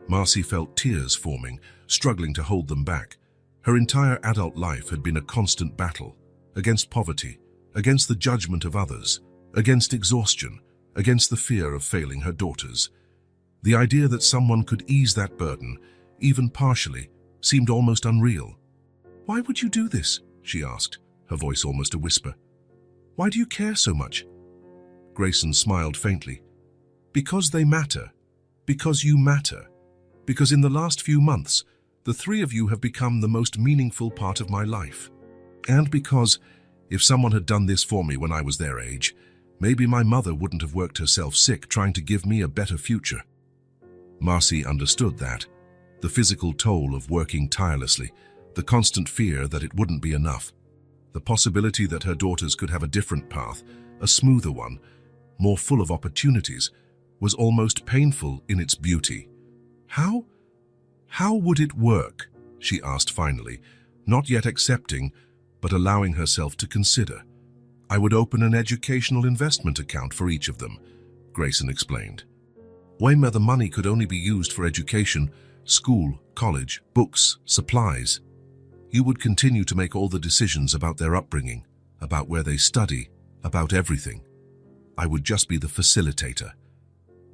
Marcy felt tears forming, struggling to hold them back. Her entire adult life had been a constant battle, against poverty, against the judgment of others, against exhaustion, against the fear of failing her daughters. The idea that someone could ease that burden, even partially, seemed almost unreal. Why would you do this? She asked, her voice almost a whisper. Why do you care so much? Grayson smiled faintly. Because they matter. Because you matter. Because in the last few months, the three of you have become the most meaningful part of my life. And because, if someone had done this for me when I was their age, maybe my mother wouldn't have worked herself sick trying to give me a better future. Marcy understood that. The physical toll of working tirelessly, the constant fear that it wouldn't be enough, the possibility that her daughters could have a different path, a smoother one, more full of opportunities, was almost painful in its beauty. How would it work? She asked finally, not yet accepting, but allowing herself to consider. I would open an educational investment account for each of them, Grayson explained. Where the money could only be used for education, school, college, books, supplies. You would continue to make all the decisions about their upbringing, about where they study, about everything. I would just be the facilitator.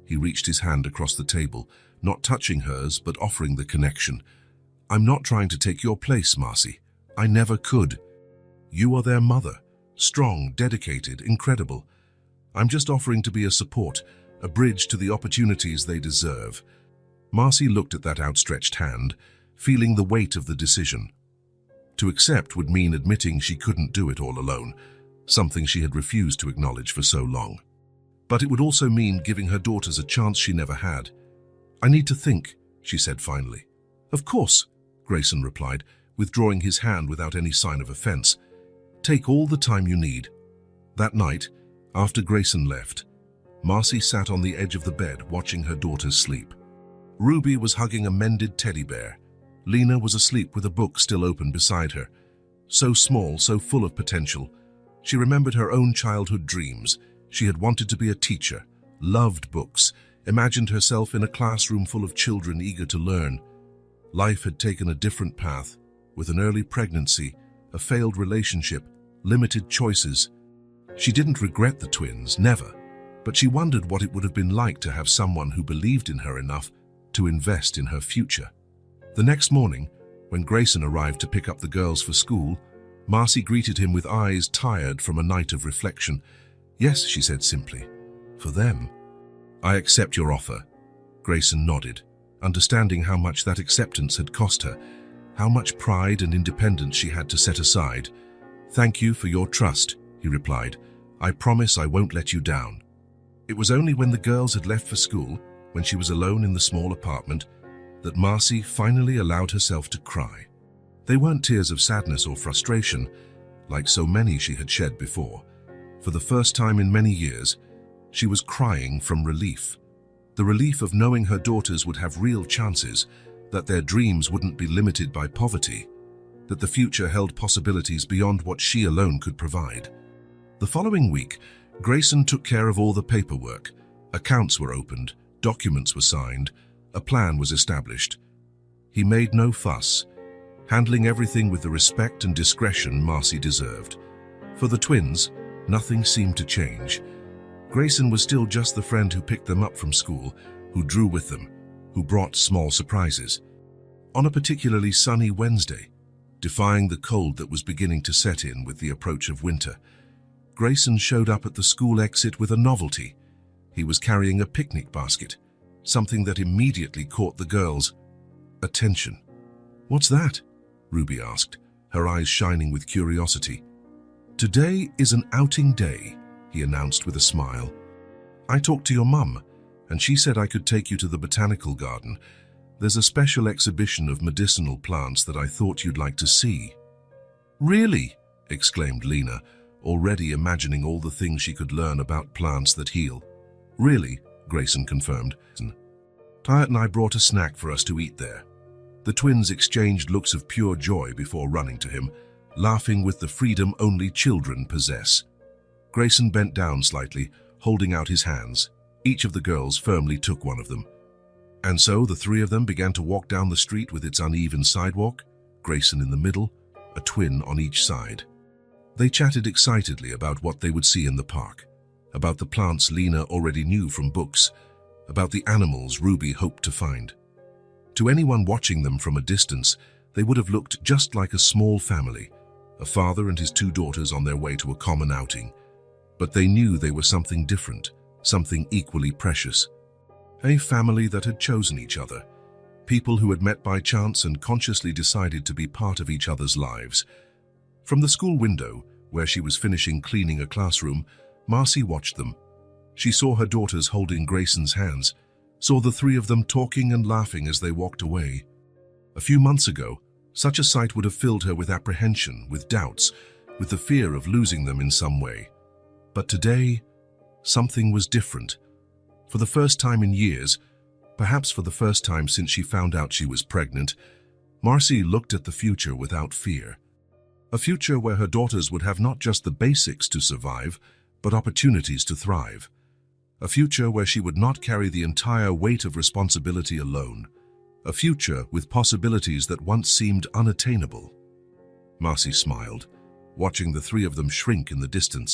He reached his hand across the table, not touching hers, but offering the connection. I'm not trying to take your place, Marcy. I never could. You are their mother, strong, dedicated, incredible. I'm just offering to be a support, a bridge to the opportunities they deserve. Marcy looked at that outstretched hand, feeling the weight of the decision. To accept would mean admitting she couldn't do it all alone, something she had refused to acknowledge for so long. But it would also mean giving her daughters a chance she never had. I need to think, she said finally. Of course, Grayson replied, withdrawing his hand without any sign of offense. Take all the time you need. That night, after Grayson left, Marcy sat on the edge of the bed watching her daughters sleep. Ruby was hugging a mended teddy bear. Lena was asleep with a book still open beside her. So small, so full of potential. She remembered her own childhood dreams. She had wanted to be a teacher, loved books, imagined herself in a classroom full of children eager to learn. Life had taken a different path, with an early pregnancy, a failed relationship, limited choices. She didn't regret the twins, never, but she wondered what it would have been like to have someone who believed in her enough to invest in her future. The next morning, when Grayson arrived to pick up the girls for school, Marcy greeted him with eyes tired from a night of reflection. Yes, she said simply, for them. I accept your offer. Grayson nodded, understanding how much that acceptance had cost her, how much pride and independence she had to set aside. Thank you for your trust, he replied. I promise I won't let you down. It was only when the girls had left for school, when she was alone in the small apartment, that Marcy finally allowed herself to cry. They weren't tears of sadness or frustration, like so many she had shed before. For the first time in many years, she was crying from relief. The relief of knowing her daughters would have real chances, that their dreams wouldn't be limited by poverty, that the future held possibilities beyond what she alone could provide. The following week, Grayson took care of all the paperwork. Accounts were opened, documents were signed, a plan was established. He made no fuss, handling everything with the respect and discretion Marcy deserved. For the twins, nothing seemed to change. Grayson was still just the friend who picked them up from school, who drew with them, who brought small surprises. On a particularly sunny Wednesday, defying the cold that was beginning to set in with the approach of winter, Grayson showed up at the school exit with a novelty. He was carrying a picnic basket, something that immediately caught the girls' attention. What's that? Ruby asked, her eyes shining with curiosity. Today is an outing day, he announced with a smile. I talked to your mum, and she said I could take you to the botanical garden. There's a special exhibition of medicinal plants that I thought you'd like to see." "Really?" exclaimed Lena, already imagining all the things she could learn about plants that heal. "Really," Grayson confirmed. "Tyat and I brought a snack for us to eat there." The twins exchanged looks of pure joy before running to him, laughing with the freedom only children possess. Grayson bent down slightly, holding out his hands. Each of the girls firmly took one of them. And so the three of them began to walk down the street with its uneven sidewalk, Grayson in the middle, a twin on each side. They chatted excitedly about what they would see in the park, about the plants Lena already knew from books, about the animals Ruby hoped to find. To anyone watching them from a distance, they would have looked just like a small family, a father and his two daughters on their way to a common outing. But they knew they were something different, something equally precious. A family that had chosen each other, people who had met by chance and consciously decided to be part of each other's lives. From the school window, where she was finishing cleaning a classroom, Marcy watched them. She saw her daughters holding Grayson's hands, saw the three of them talking and laughing as they walked away. A few months ago, such a sight would have filled her with apprehension, with doubts, with the fear of losing them in some way. But today, something was different. For the first time in years, perhaps for the first time since she found out she was pregnant, Marcy looked at the future without fear. A future where her daughters would have not just the basics to survive, but opportunities to thrive. A future where she would not carry the entire weight of responsibility alone. A future with possibilities that once seemed unattainable. Marcy smiled, watching the three of them shrink in the distance.